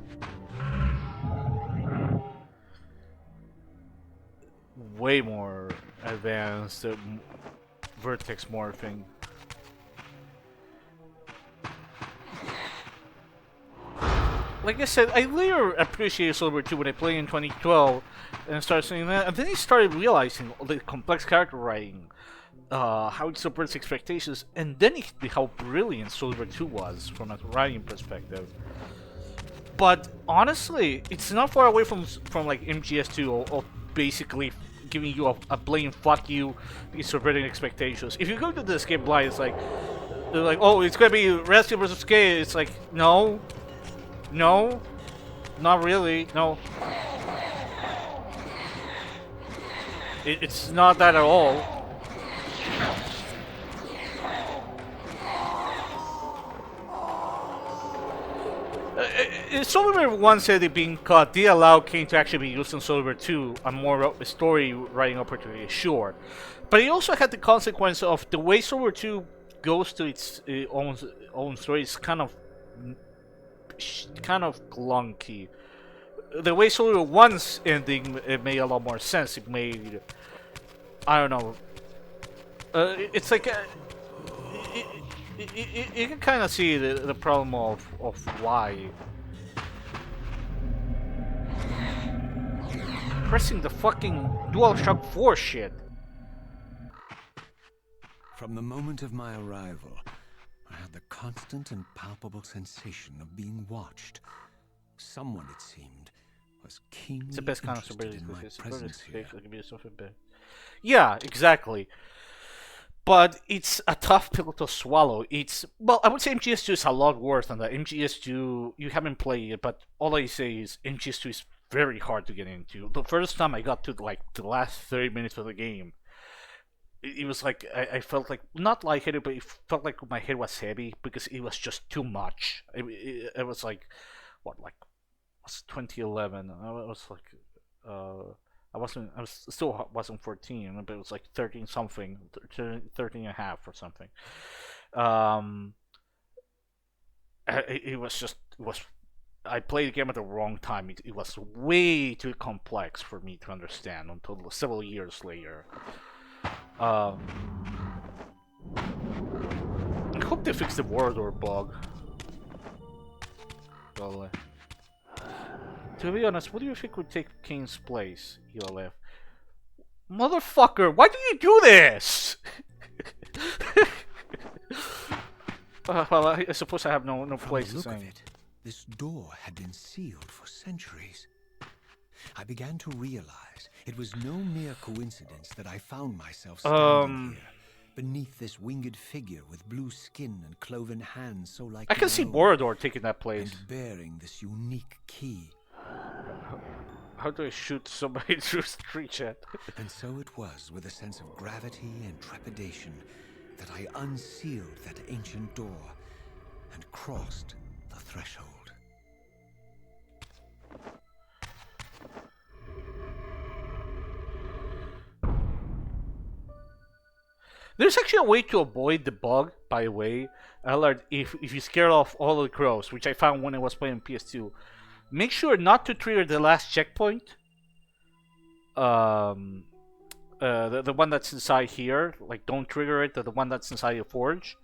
Way more advanced vertex morphing. Like I said, I later appreciated Silver 2 when I played in 2012 and started saying that, and then I started realizing the complex character writing, how it subverts expectations, and then it hit me how brilliant Silver 2 was from a writing perspective. But honestly, it's not far away from like MGS2 of basically giving you a blatant fuck you, it's subverting expectations. If you go to this game blind, it's like, they're like, oh, it's gonna be Rescue versus Kain. It's like, no, not really, no. It's not that at all. Solver 1 said it being cut did allow Kain to actually be used in Solver 2, a more story writing opportunity, sure. But it also had the consequence of the way Solver 2 goes to its own story is kind of clunky. The way Solver 1's ending, it made a lot more sense. It made, I don't know, it's like you can kind of see the problem of why pressing the fucking DualShock 4 shit. From the moment of my arrival, I had the constant and palpable sensation of being watched. Someone, it seemed, was keenly It's the best kind of interested in my presence here. Yeah, exactly. But it's a tough pill to swallow. Well, I would say MGS2 is a lot worse than that. MGS2, you haven't played it, but all I say is MGS2 is very hard to get into. The first time I got to like the last 30 minutes of the game, it was like I felt like not lightheaded, but it felt like my head was heavy because it was just too much. It was like what, like, was 2011? I was like I still wasn't 14, but it was like 13 something, 13 and a half or something. It was I played the game at the wrong time. It was way too complex for me to understand until several years later. I hope they fix the Warlord bug. Well, to be honest, what do you think would take Kain's place, ELF? Motherfucker, why do you do this? Well, I suppose I have no place to say. This door had been sealed for centuries. I began to realize it was no mere coincidence that I found myself standing here, beneath this winged figure with blue skin and cloven hands so like I can see own, Borodor taking that place. and bearing this unique key. How do I shoot somebody through street chat? And so it was with a sense of gravity and trepidation that I unsealed that ancient door and crossed the threshold. There's actually a way to avoid the bug, by the way. Allard, if you scare off all the crows, which I found when I was playing PS2, make sure not to trigger the last checkpoint. The one that's inside here, like don't trigger it. The one that's inside the forge,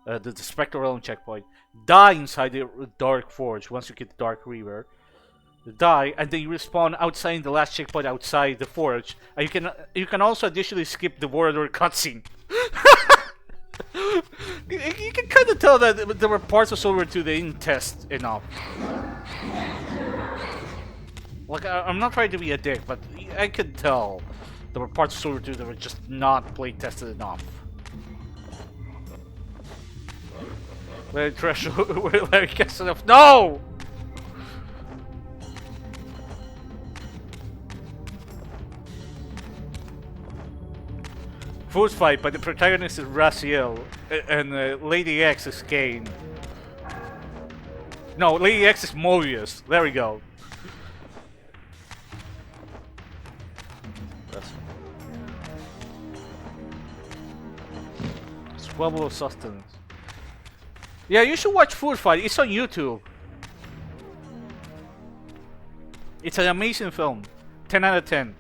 the Spectral Realm checkpoint. Die inside the Dark Forge once you get the Dark Reaver. Die, and then you respawn outside the last checkpoint outside the forge. And you can also additionally skip the Warlord cutscene. You can kind of tell that there were parts of Silver 2 they didn't test enough. Like, I'm not trying to be a dick, but I could tell there were parts of Silver 2 that were just not play tested enough. Larry Trash, Larry gets enough. No! Food fight, but the protagonist is Raziel, and Lady X is Kain. No, Lady X is Mobius. There we go. Squabble of Sustenance. Yeah, you should watch Food Fight. It's on YouTube. It's an amazing film. 10 out of 10.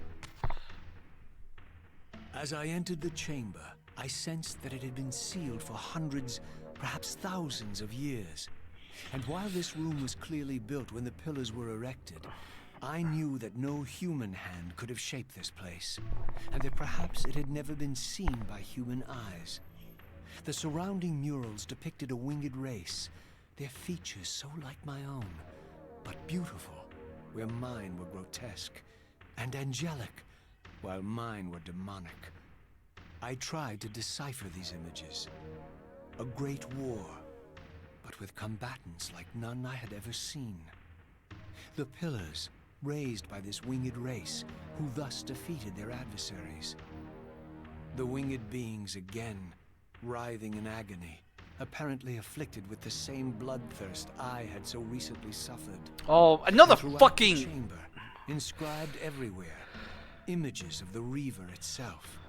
As I entered the chamber, I sensed that it had been sealed for hundreds, perhaps thousands of years. And while this room was clearly built when the pillars were erected, I knew that no human hand could have shaped this place, and that perhaps it had never been seen by human eyes. The surrounding murals depicted a winged race, their features so like my own, but beautiful, where mine were grotesque, and angelic, while mine were demonic. I tried to decipher these images. A great war, but with combatants like none I had ever seen. The pillars, raised by this winged race, who thus defeated their adversaries. The winged beings again, writhing in agony, apparently afflicted with the same bloodthirst I had so recently suffered. Oh, another Throughout fucking... the chamber, inscribed everywhere, images of the Reaver itself.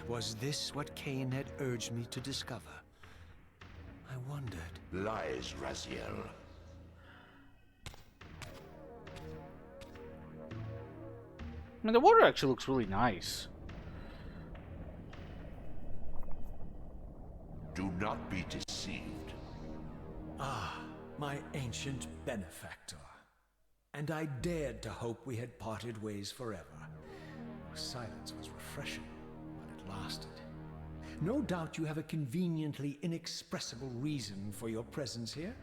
Was this what Kain had urged me to discover? I wondered. Lies, Raziel. I mean, the water actually looks really nice. Do not be deceived. Ah, my ancient benefactor. And I dared to hope we had parted ways forever. Silence was refreshing, but it lasted. No doubt you have a conveniently inexpressible reason for your presence here.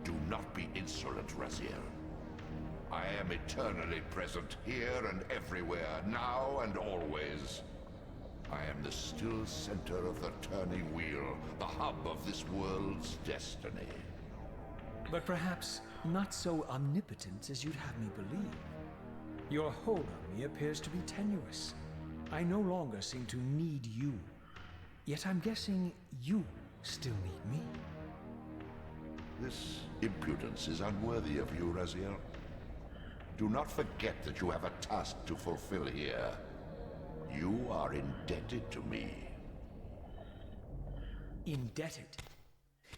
Do not be insolent, Raziel. I am eternally present here and everywhere, now and always. I am the still center of the turning wheel, the hub of this world's destiny. But perhaps not so omnipotent as you'd have me believe. Your hold on me appears to be tenuous. I no longer seem to need you. Yet I'm guessing you still need me. This impudence is unworthy of you, Raziel. Do not forget that you have a task to fulfill here. You are indebted to me. Indebted?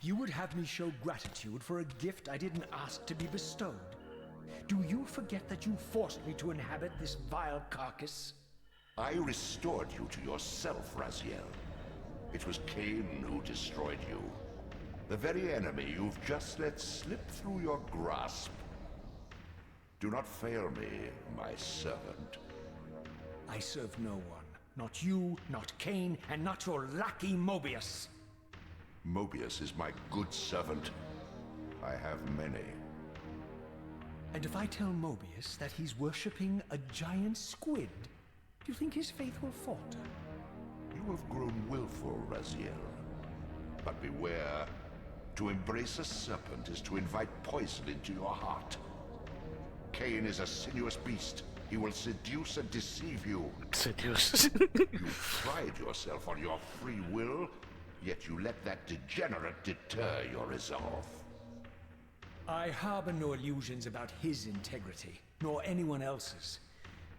You would have me show gratitude for a gift I didn't ask to be bestowed? Do you forget that you forced me to inhabit this vile carcass? I restored you to yourself, Raziel. It was Kain who destroyed you. The very enemy you've just let slip through your grasp. Do not fail me, my servant. I serve no one. Not you, not Kain, and not your lackey Mobius. Mobius is my good servant. I have many. And if I tell Mobius that he's worshipping a giant squid, do you think his faith will falter? You have grown willful, Raziel. But beware. To embrace a serpent is to invite poison into your heart. Kain is a sinuous beast. He will seduce and deceive you. Seduce. You pride yourself on your free will, yet you let that degenerate deter your resolve. I harbor no illusions about his integrity, nor anyone else's.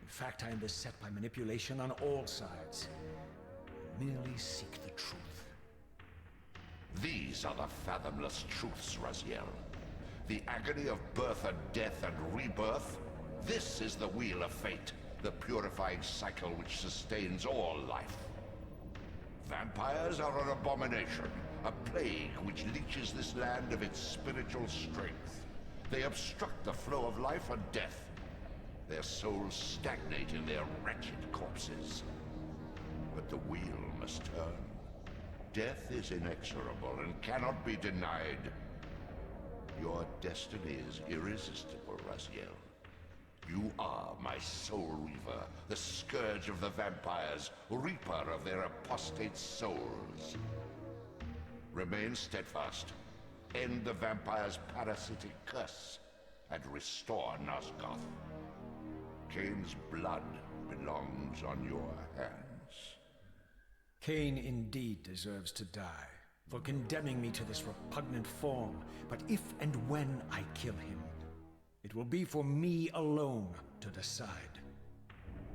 In fact, I am beset by manipulation on all sides. I merely seek the truth. These are the fathomless truths, Raziel. The agony of birth and death and rebirth. This is the wheel of fate, the purifying cycle which sustains all life. Vampires are an abomination, a plague which leeches this land of its spiritual strength. They obstruct the flow of life and death. Their souls stagnate in their wretched corpses. But the wheel must turn. Death is inexorable and cannot be denied. Your destiny is irresistible, Raziel. You are my soul reaver, the scourge of the vampires, reaper of their apostate souls. Remain steadfast, end the vampire's parasitic curse, and restore Nosgoth. Kain's blood belongs on your hands. Kain indeed deserves to die for condemning me to this repugnant form, but if and when I kill him, it will be for me alone to decide.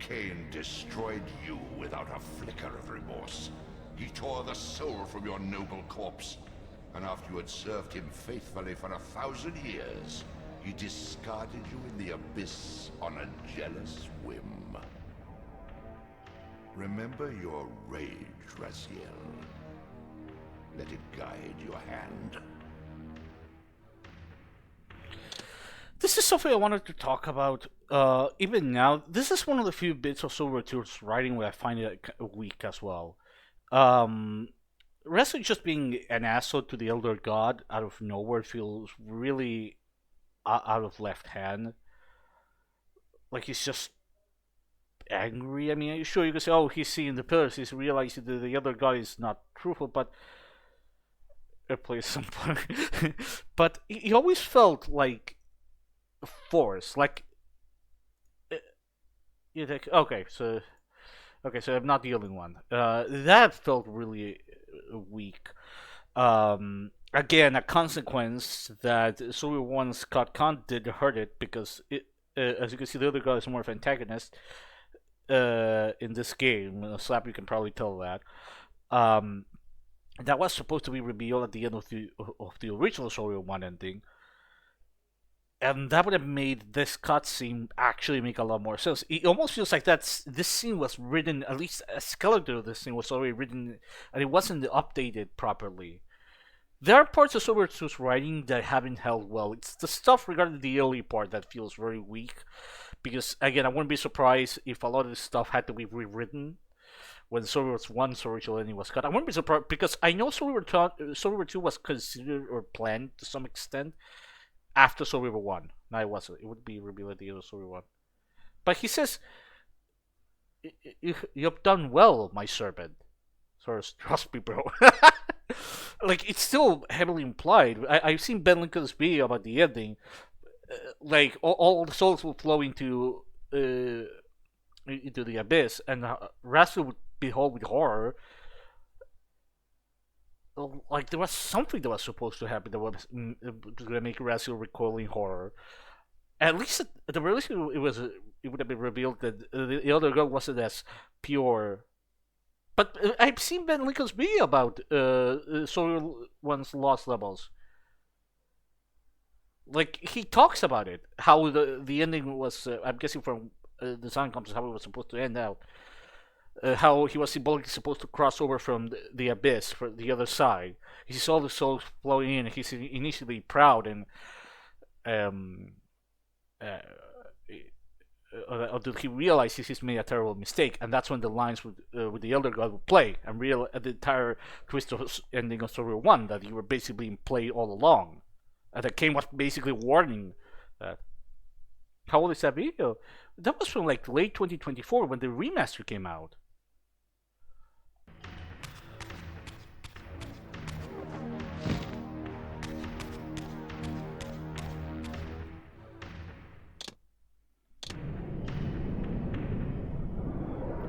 Kain destroyed you without a flicker of remorse. He tore the soul from your noble corpse, and after you had served him faithfully for 1,000 years, he discarded you in the abyss on a jealous whim. Remember your rage, Raziel. Let it guide your hand. This is something I wanted to talk about. Even now, this is one of the few bits of Silver Tooth's writing where I find it weak as well. Raziel just being an asshole to the Elder God out of nowhere feels really out of left hand. Like he's just angry. I mean, sure you can say, "Oh, he's seeing the pillars. He's realizing that the other God is not truthful," but it plays some part. But he always felt like forced. Like you think, okay, so I'm not the only one. That felt really weak. Again, a consequence that Silver One Scott Khan did hurt it because as you can see, the other guy is more of an antagonist in this game. Slap, you can probably tell that. That was supposed to be revealed at the end of the original Silver One ending. And that would have made this cutscene actually make a lot more sense. It almost feels like this scene was written, at least a skeleton of this scene was already written, and it wasn't updated properly. There are parts of Silver Tooth's writing that haven't held well. It's the stuff regarding the early part that feels very weak. Because, again, I wouldn't be surprised if a lot of this stuff had to be rewritten when Silver One's original ending was cut. I wouldn't be surprised, because I know Silver 2 was considered or planned to some extent after Soul Reaver 1. No, it wasn't. It would be revealed at the end of Soul Reaver 1. But he says, "You've done well, my servant." Sort of, trust me, bro. Like, it's still heavily implied. I've seen Ben Lincoln's video about the ending. Like, all the souls will flow into the abyss, and Raziel would behold with horror. Like, there was something that was supposed to happen that was going to make Raziel recoil in horror. At least at the release, it would have been revealed that the other girl wasn't as pure. But I've seen Ben Lincoln's video about Soul One's lost levels. Like, he talks about it, how the ending was. I'm guessing from the sound comes how it was supposed to end out. How he was symbolically supposed to cross over from the abyss for the other side. He sees all the souls flowing in, and he's initially proud and until he realizes he's made a terrible mistake, and that's when the lines with the Elder God would play, and the entire twist of ending of Story 1 that you were basically in play all along, and that Kain was basically warning that. How old is that video? That was from like late 2024 when the remaster came out.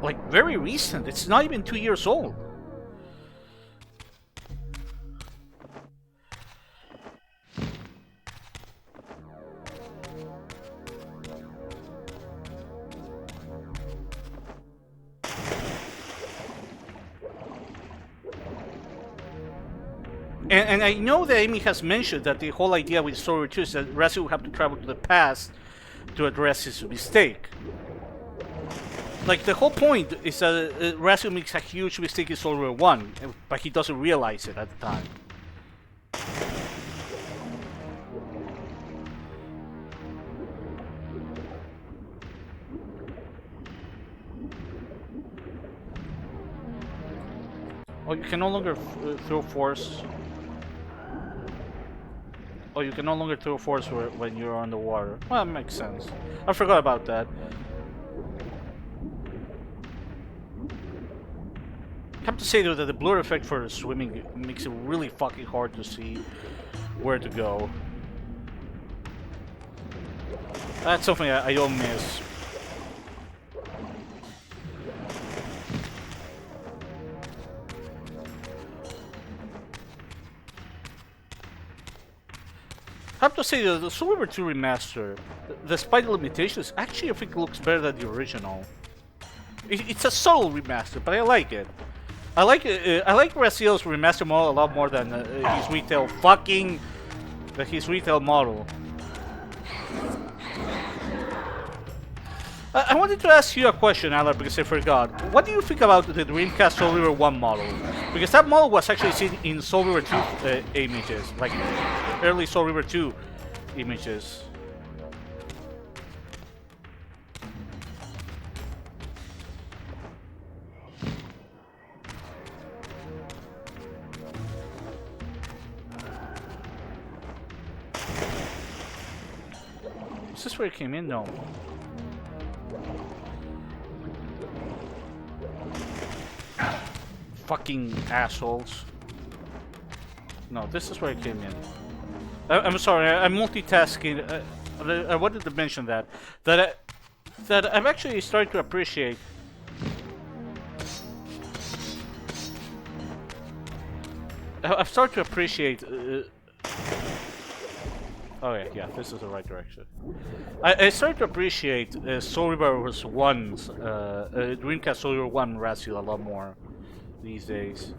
Like, very recent. It's not even 2 years old. And I know that Amy has mentioned that the whole idea with Story 2 is that Raziel will have to travel to the past to address his mistake. Like, the whole point is that Raziel makes a huge mistake in Soul Reaver 1, but he doesn't realize it at the time. Oh, you can no longer throw force. Oh, you can no longer throw force when you're underwater. Well, that makes sense. I forgot about that. I have to say though that the blur effect for swimming makes it really fucking hard to see where to go. That's something I don't miss. I have to say that the Soul River 2 remaster, despite the limitations, actually I think it looks better than the original. It's a subtle remaster, but I like it. I like Raziel's remaster model a lot more than his retail model. I wanted to ask you a question, Alan, because I forgot. What do you think about the Dreamcast Soul River 1 model? Because that model was actually seen in Soul River 2 images, like early Soul River 2 images. Is this where it came in? No. Fucking assholes. No, this is where it came in. I'm sorry, I'm multitasking. I wanted to mention that I'm actually starting to appreciate. I've started to appreciate. Oh yeah, this is the right direction. I started to appreciate Soul River 1's Dreamcast Soul River 1 Raziel a lot more these days.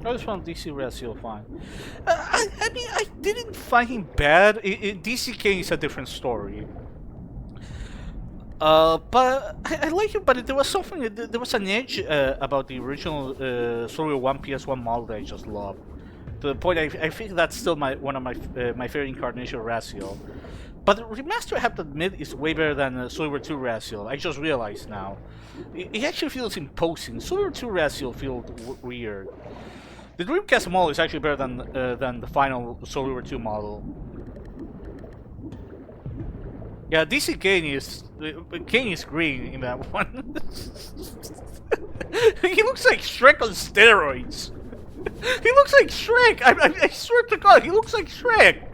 I just found DC Raziel fine. I mean, I didn't find him bad. DC Kain is a different story. But I like it. But there was something. There was an edge about the original Soul River 1 PS1 model that I just love. To the point, I think that's still one of my favorite incarnation of Raziel. But the remaster, I have to admit, is way better than Soul River 2 Raziel. I just realized now. It actually feels imposing. Soul River 2 Raziel feels weird. The Dreamcast model is actually better than the final Soul River 2 model. Yeah, DC Kain is green in that one. He looks like Shrek on steroids. He looks like Shrek. I swear to God, he looks like Shrek.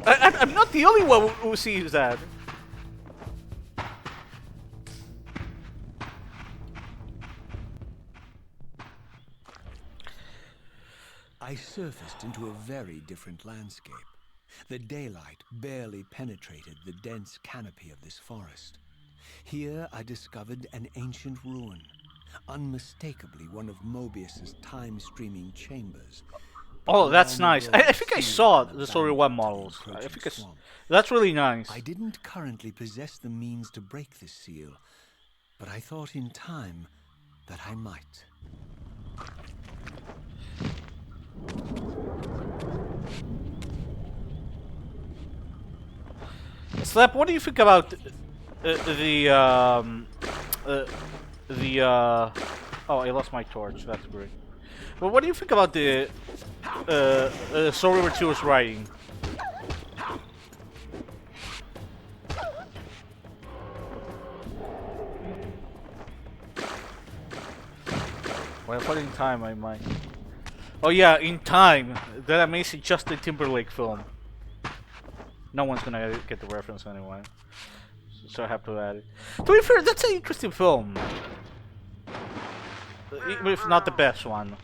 I'm not the only one who sees that. I surfaced into a very different landscape. The daylight barely penetrated the dense canopy of this forest. Here I discovered an ancient ruin, unmistakably one of Mobius's time-streaming chambers. Oh, that's nice. I think I saw the Soul River 1 models. I think that's really nice. I didn't currently possess the means to break this seal, but I thought in time that I might. Slap, what do you think about oh, I lost my torch. That's great. But what do you think about the Soul River 2's writing? Well, I put in time, I might. Oh yeah, In Time, that amazing Justin Timberlake film. No one's gonna get the reference anyway, so I have to add it. To be fair, that's an interesting film, if not the best one.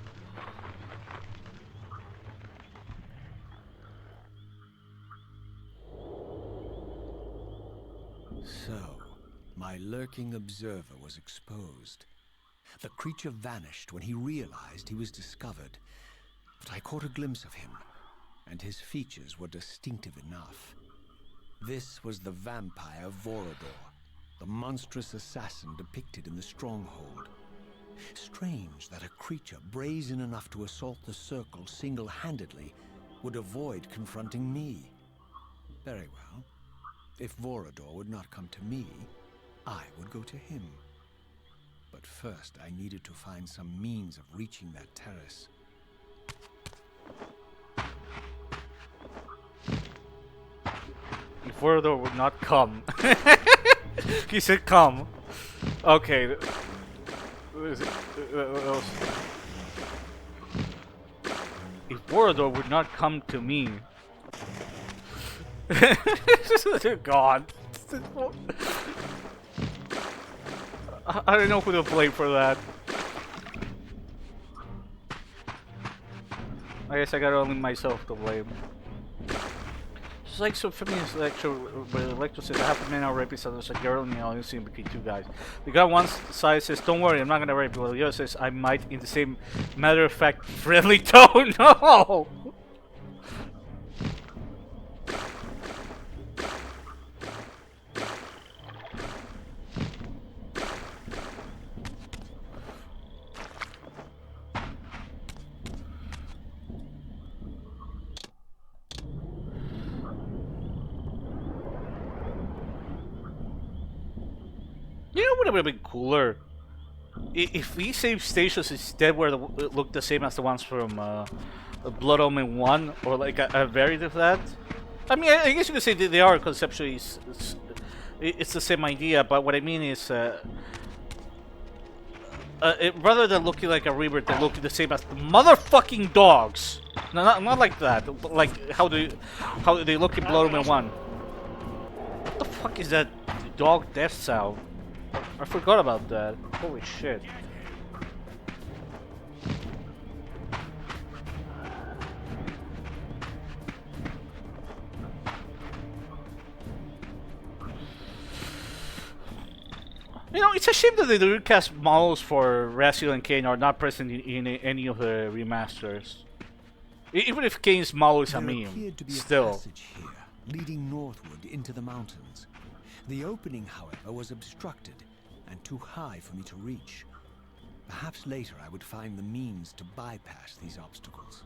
So, my lurking observer was exposed. The creature vanished when he realized he was discovered, but I caught a glimpse of him, and his features were distinctive enough. This was the vampire Vorador, the monstrous assassin depicted in the Stronghold. Strange that a creature brazen enough to assault the circle single-handedly would avoid confronting me. Very well. If Vorador would not come to me, I would go to him. But first, I needed to find some means of reaching that terrace. If Vorador would not come. He said come. Okay. If Vorador would not come to me. God. I don't know who to blame for that. I guess I got only myself to blame. It's like so feminist lecture where the lecturer says half the men are rapists and there's a girl in the audience in between two guys. The guy on one side says, don't worry, I'm not gonna rape you, while the other says, I might, in the same matter-of-fact, friendly tone. No! You know what would have been cooler? If these same stations instead were looked the same as the ones from Blood Omen 1, or like a variant of that. I mean, I guess you could say that they are conceptually, it's the same idea, but what I mean is, rather than looking like a Reaver, they look the same as the motherfucking dogs. No, not like that. But like how they look in Blood Omen 1. What the fuck is that dog death sound? I forgot about that. Holy shit. You know, it's a shame that the recast models for Raziel and Kain are not present in any of the remasters. Even if Kain's model is a There meme, appeared to be still. a passage here, leading northward into the mountains. The opening, however, was obstructed and too high for me to reach. Perhaps later I would find the means to bypass these obstacles.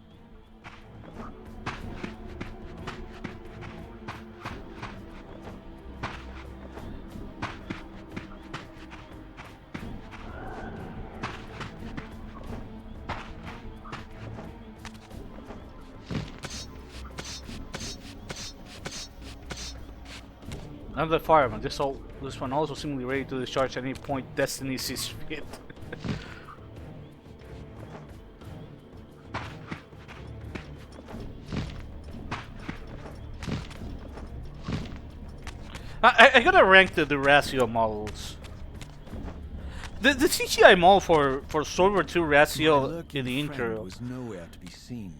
Another fireman. This one also seemingly ready to discharge at any point Destiny sees fit. I gotta rank the Raziel models. The CGI model for Solver 2 Raziel in the intro. Was nowhere to be seen.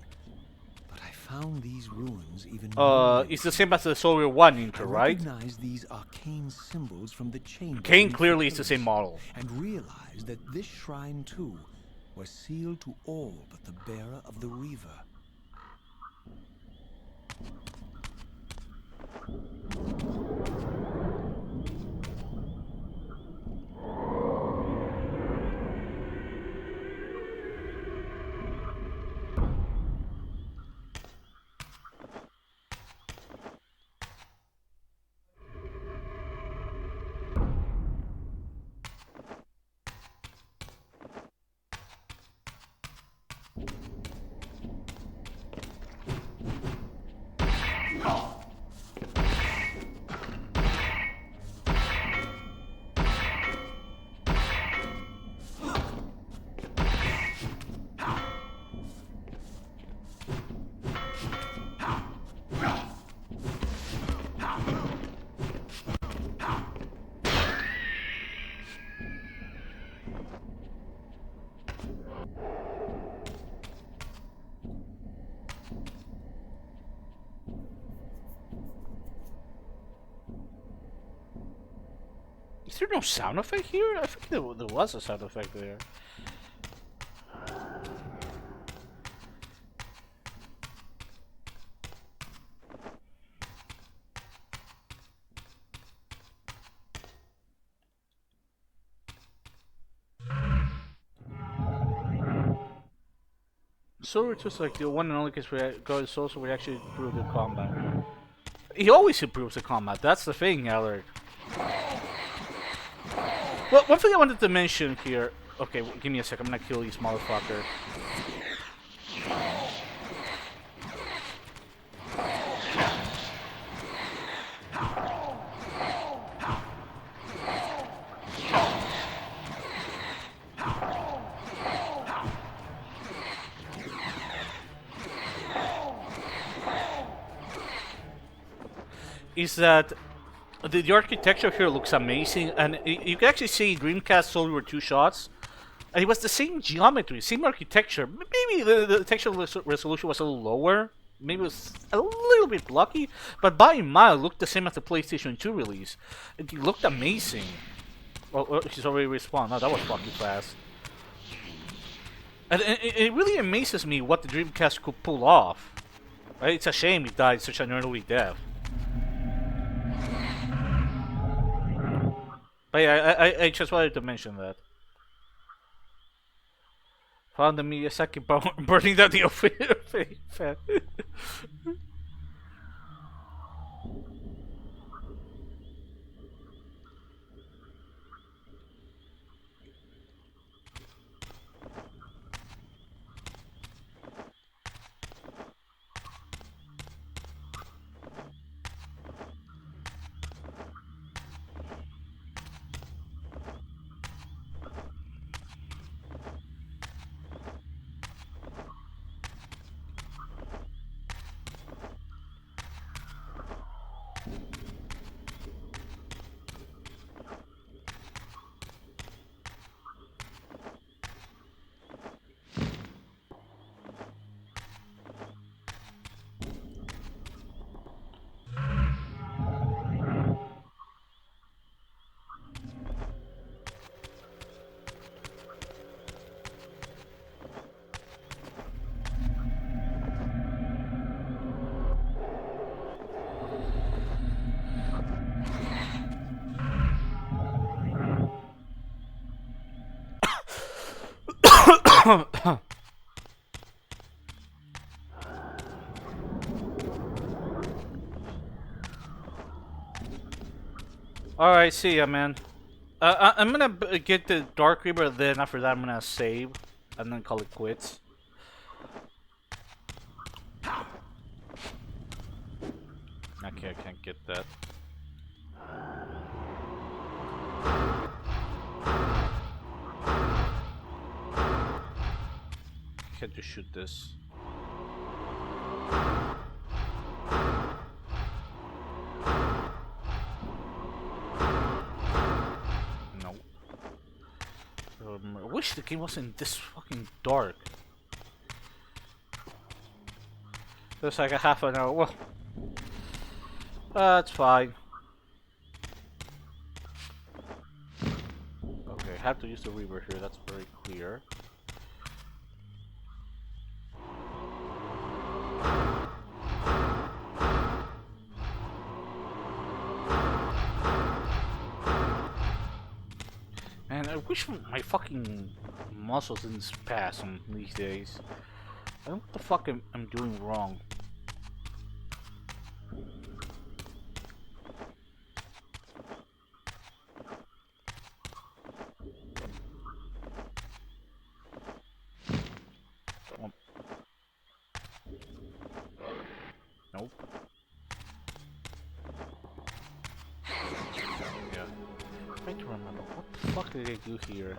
But I found these ruins even It's the same as the Solver 1 intro, I right? recognize these arcane symbols from the chamber. Kain beneath clearly the is the same pillars, model. And realized that this shrine too was sealed to all but the bearer of the Reaver. Is there no sound effect here? I think there was a sound effect there. Solar 2 is like the one and only case where God is also we actually improve the combat. He always improves the combat. That's the thing, Alec. Well, one thing I wanted to mention here. Okay, give me a sec. I'm gonna kill this motherfucker. Is that the architecture here looks amazing, and you can actually see Dreamcast sold were 2 shots, and it was the same geometry, same architecture. Maybe the texture resolution was a little lower, maybe it was a little bit lucky, but by and mile looked the same as the PlayStation 2 release. It looked amazing. Oh, she's already respawned. No, that was fucking fast. And it really amazes me what the Dreamcast could pull off. It's a shame it died such an early death. But yeah, I just wanted to mention that. Found the Miyazaki burning down the fan. Alright, see ya, man. I'm gonna get the Dark Reaver, then after that I'm gonna save, and then call it quits. Okay, I can't get that. Can't just shoot this. No. I wish the game wasn't this fucking dark. There's like a half an hour. Well, that's fine. Okay, I have to use the Reaver here. That's very clear. Man, I wish my fucking muscles didn't spasm these days. I don't know what the fuck I'm doing wrong. Nope. Yeah. I'm trying to remember what the fuck did I do here?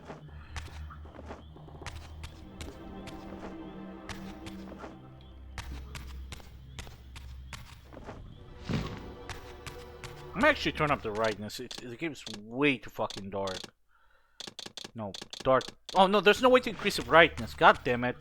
I'm actually turning up the brightness. The game is way too fucking dark. No, dark. Oh no, there's no way to increase the brightness. God damn it.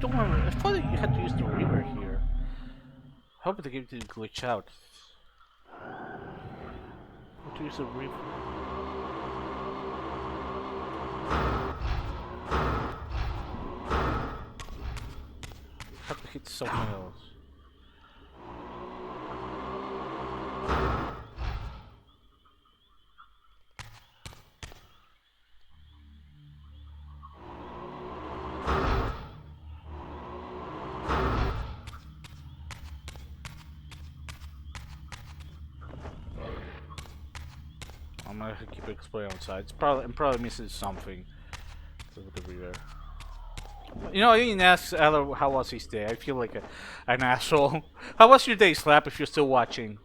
don't remember. I thought that you had to use the Reaver here. I hope the game didn't glitch out. How to use the Reaver? Have to hit something else. I'm gonna keep exploring outside. I'm probably missing something with the Reaver. You know, I didn't ask Eller how was his day. I feel like an asshole. How was your day, Slap? If you're still watching.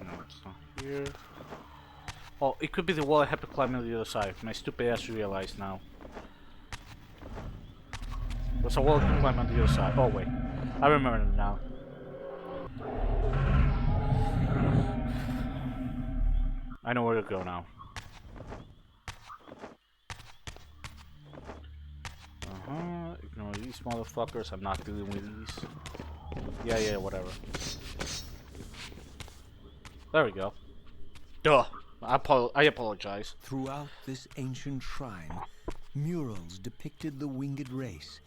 No, it's not here. Oh, it could be the wall I have to climb on the other side. My stupid ass realized now. There's a wall I can climb on the other side. Oh wait, I remember it now. I know where to go now. Ignore these motherfuckers. I'm not dealing with these. Yeah, whatever. There we go. Duh. I apologize. Throughout this ancient shrine, murals depicted the winged race,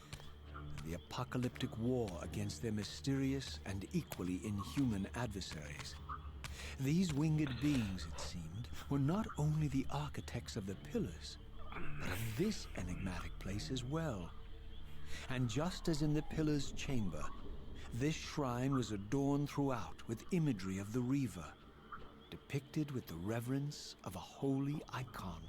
the apocalyptic war against their mysterious and equally inhuman adversaries. These winged beings, it seemed, were not only the architects of the pillars, but of this enigmatic place as well. And just as in the pillar's chamber, this shrine was adorned throughout with imagery of the Reaver, depicted with the reverence of a holy icon.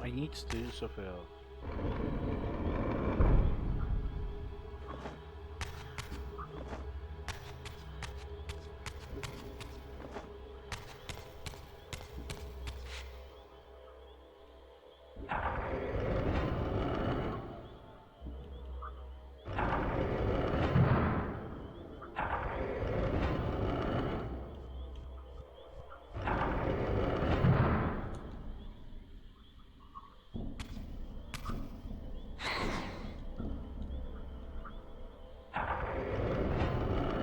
I need to do something else.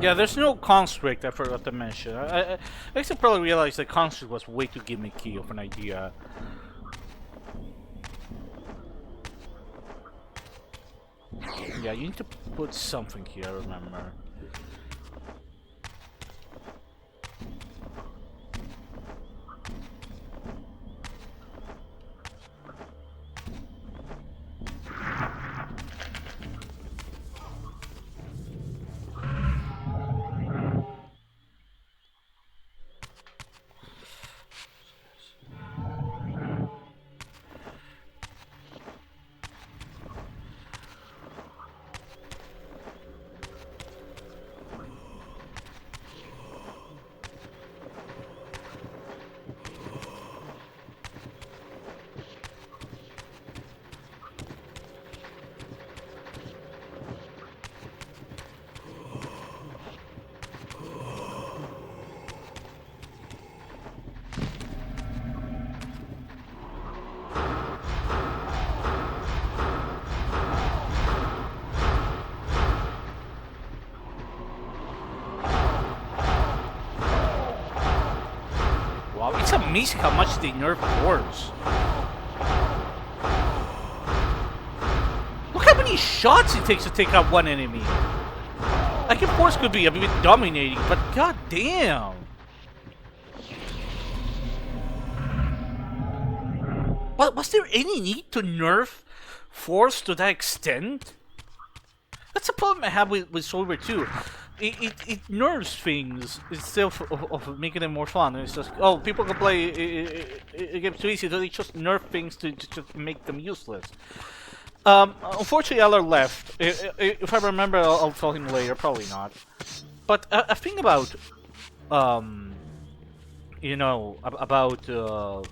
Yeah, there's no construct, I forgot to mention. I should probably realize that construct was way too gimmicky of an idea. Yeah, you need to put something here, remember. Wow, it's amazing how much they nerf Force. Look how many shots it takes to take out one enemy. Like, Force could be a bit dominating, but god damn. But was there any need to nerf Force to that extent? That's a problem I have with Solver 2. It nerfs things instead of making them more fun. It's just, oh, people can play it gets too easy, so they just nerf things to just make them useless. Unfortunately, Eller left. If I remember, I'll tell him later. Probably not. But a thing about, you know, about, well,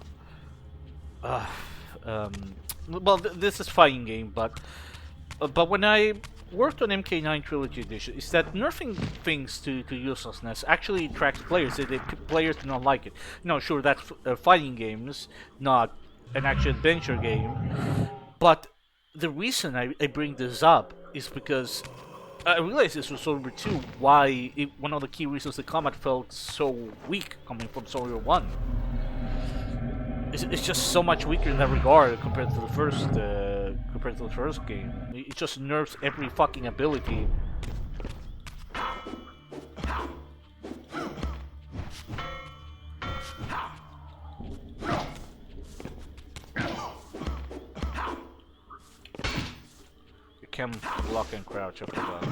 this is fighting game, but when I worked on MK9 Trilogy Edition, is that nerfing things to uselessness actually attracts players. Players do not like it. No, sure, that's fighting games, not an action adventure game. But the reason I bring this up is because I realized this was Soldier 2, why one of the key reasons the combat felt so weak coming from Soldier 1. It's just so much weaker in that regard compared to the first game. It just nerfs every fucking ability. You can block and crouch after that.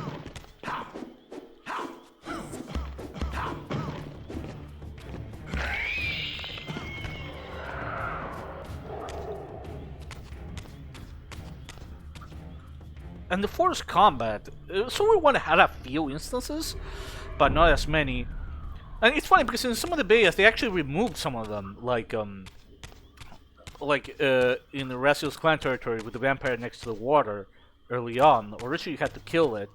And the Force combat, Soldier 1 had a few instances, but not as many. And it's funny because in some of the betas they actually removed some of them, like in the Raziel's clan territory with the vampire next to the water early on. Originally you had to kill it,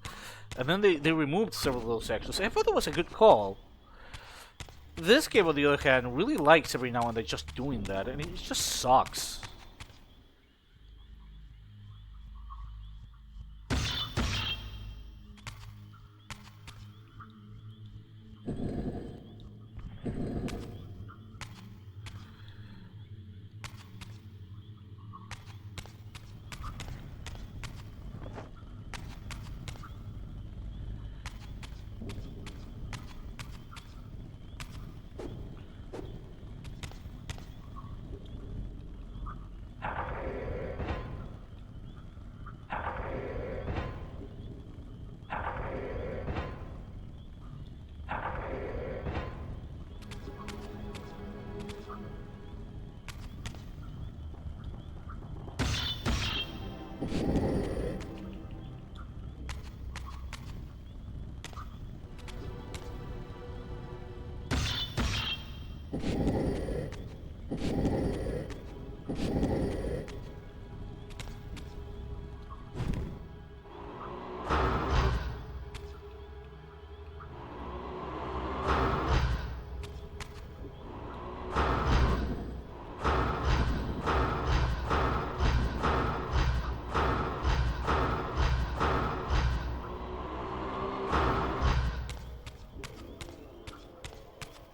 and then they removed several of those sections. I thought that was a good call. This game, on the other hand, really likes every now and then just doing that, and it just sucks.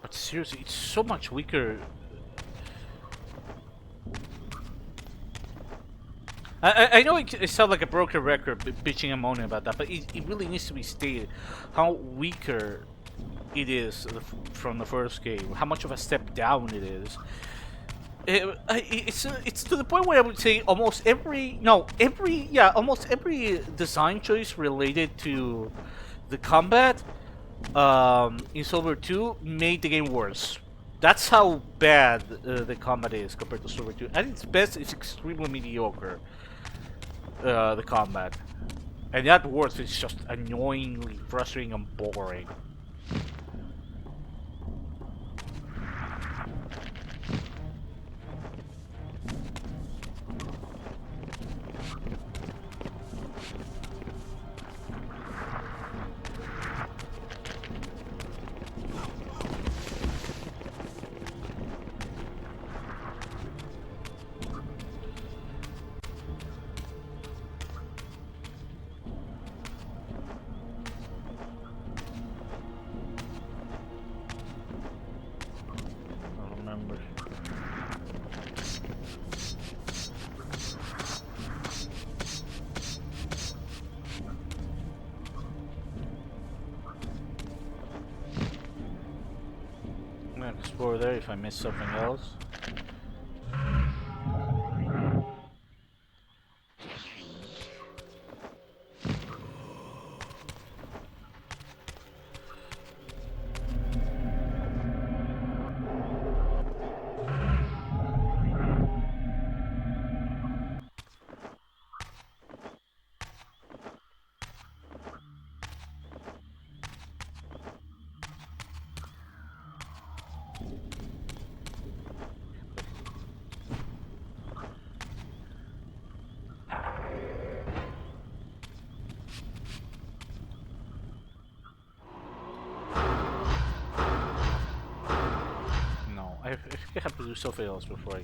Seriously, it's so much weaker. I know it sounds like a broken record bitching and moaning about that, but it really needs to be stated how weaker it is from the first game, how much of a step down it is. It's to the point where I would say almost every design choice related to the combat in Solver 2 made the game worse. That's how bad the combat is compared to Solver 2. At its best, it's extremely mediocre, the combat. And at worst, it's just annoyingly frustrating and boring. remember. I'm gonna explore there if I miss something else. No, I think I have to do something else before I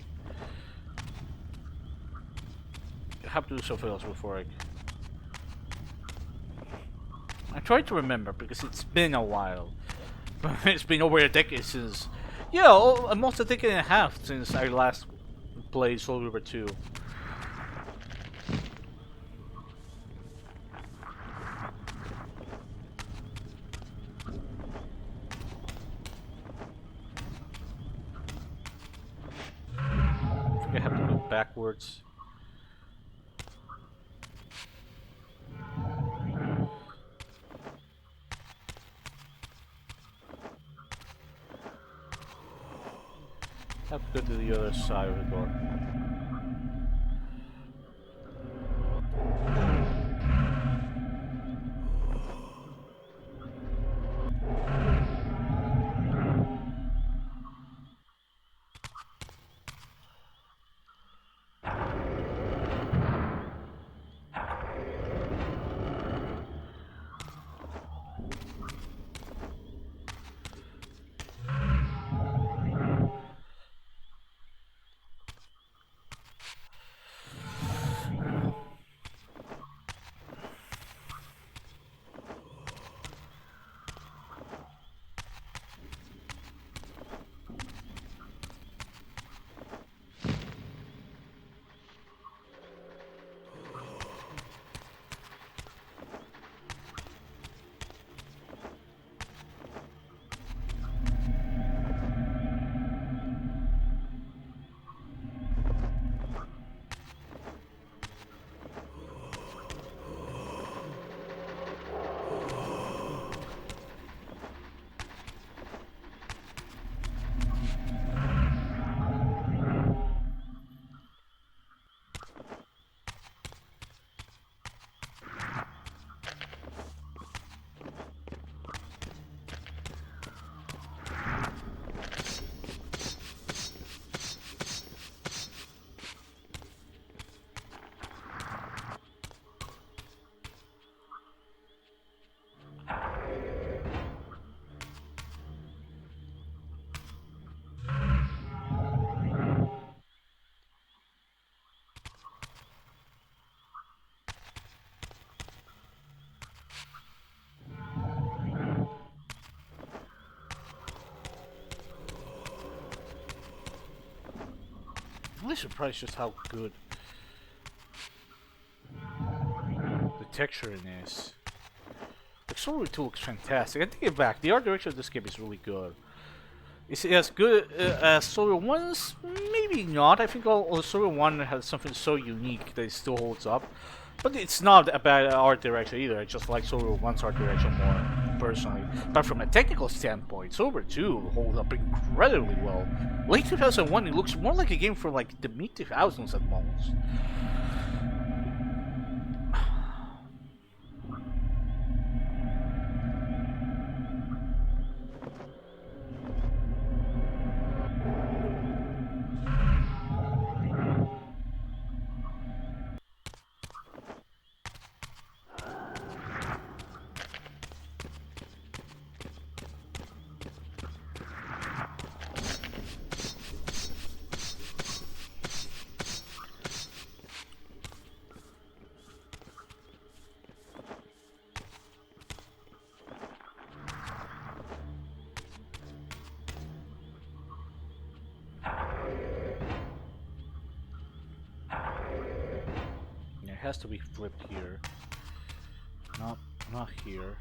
have to do something else before I try to remember because it's been a while. It's been over a decade since. Yeah, almost a decade and a half since I last played Soul River 2. I think I have to go backwards. Have to go to the other side of the door. I'm really surprised just how good the texturing is. Like, Soul River 2 looks fantastic. I take it back. The art direction of this game is really good. Is it as good as Soul River 1's? Maybe not. I think all Soul River 1 has something so unique that it still holds up. But it's not a bad art direction either. I just like Soul River 1's art direction more, personally. But from a technical standpoint, Soul River 2 holds up incredibly well. Late 2001, it looks more like a game from like the mid 2000s at most. has to be flipped here. Not here.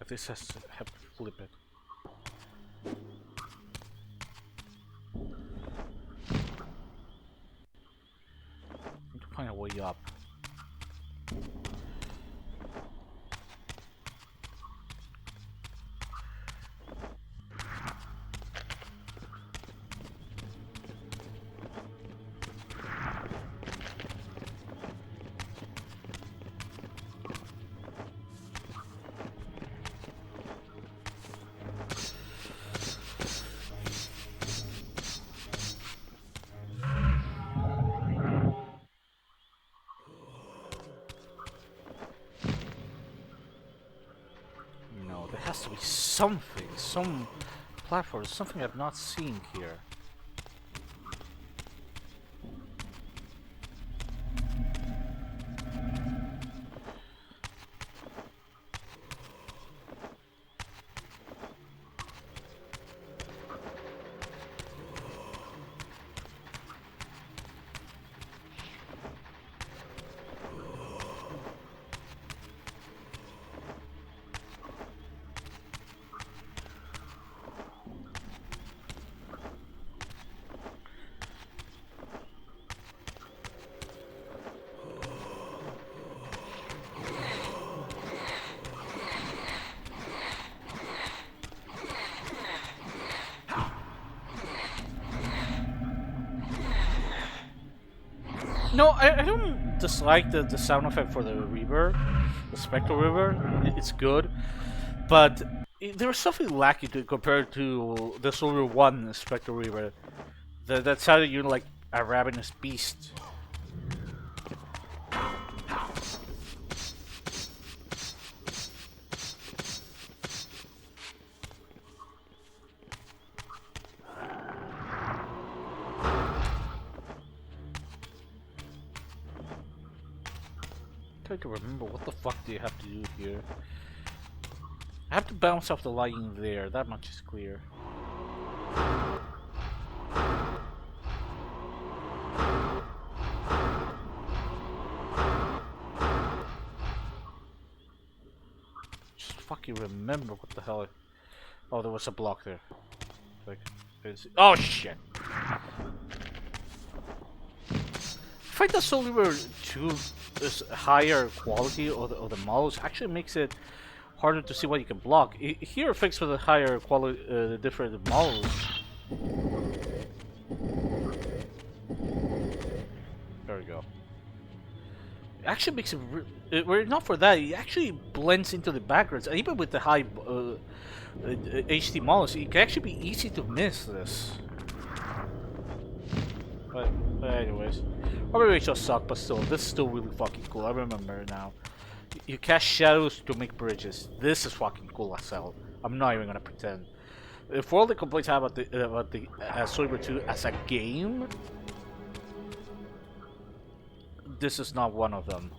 This has to have to flip it. Need to find a way up. No, there has to be something, some platform, something I've not seen here. No, I don't dislike the sound effect for the Reaver, the Spectral Reaver. It's good, but there was something lacking to compared to the Soldier 1 Spectral Reaver. That sounded you like a ravenous beast. Trying to remember what the fuck do you have to do here. I have to bounce off the lighting there, that much is clear. Just fucking remember what the hell oh, there was a block there. Like, oh shit! I find the Soul Reaver 2 is higher quality of the models actually makes it harder to see what you can block. Here, fixed with the higher quality, the different models. There we go. It actually makes it. Were it not for that, it actually blends into the backgrounds. Even with the high HD models, it can actually be easy to miss this. But anyways, probably it just suck, but still, this is still really fucking cool. I remember now. You cast shadows to make bridges. This is fucking cool as hell. I'm not even gonna pretend. For all the complaints I have about the Soul Reaver 2 as a game, this is not one of them.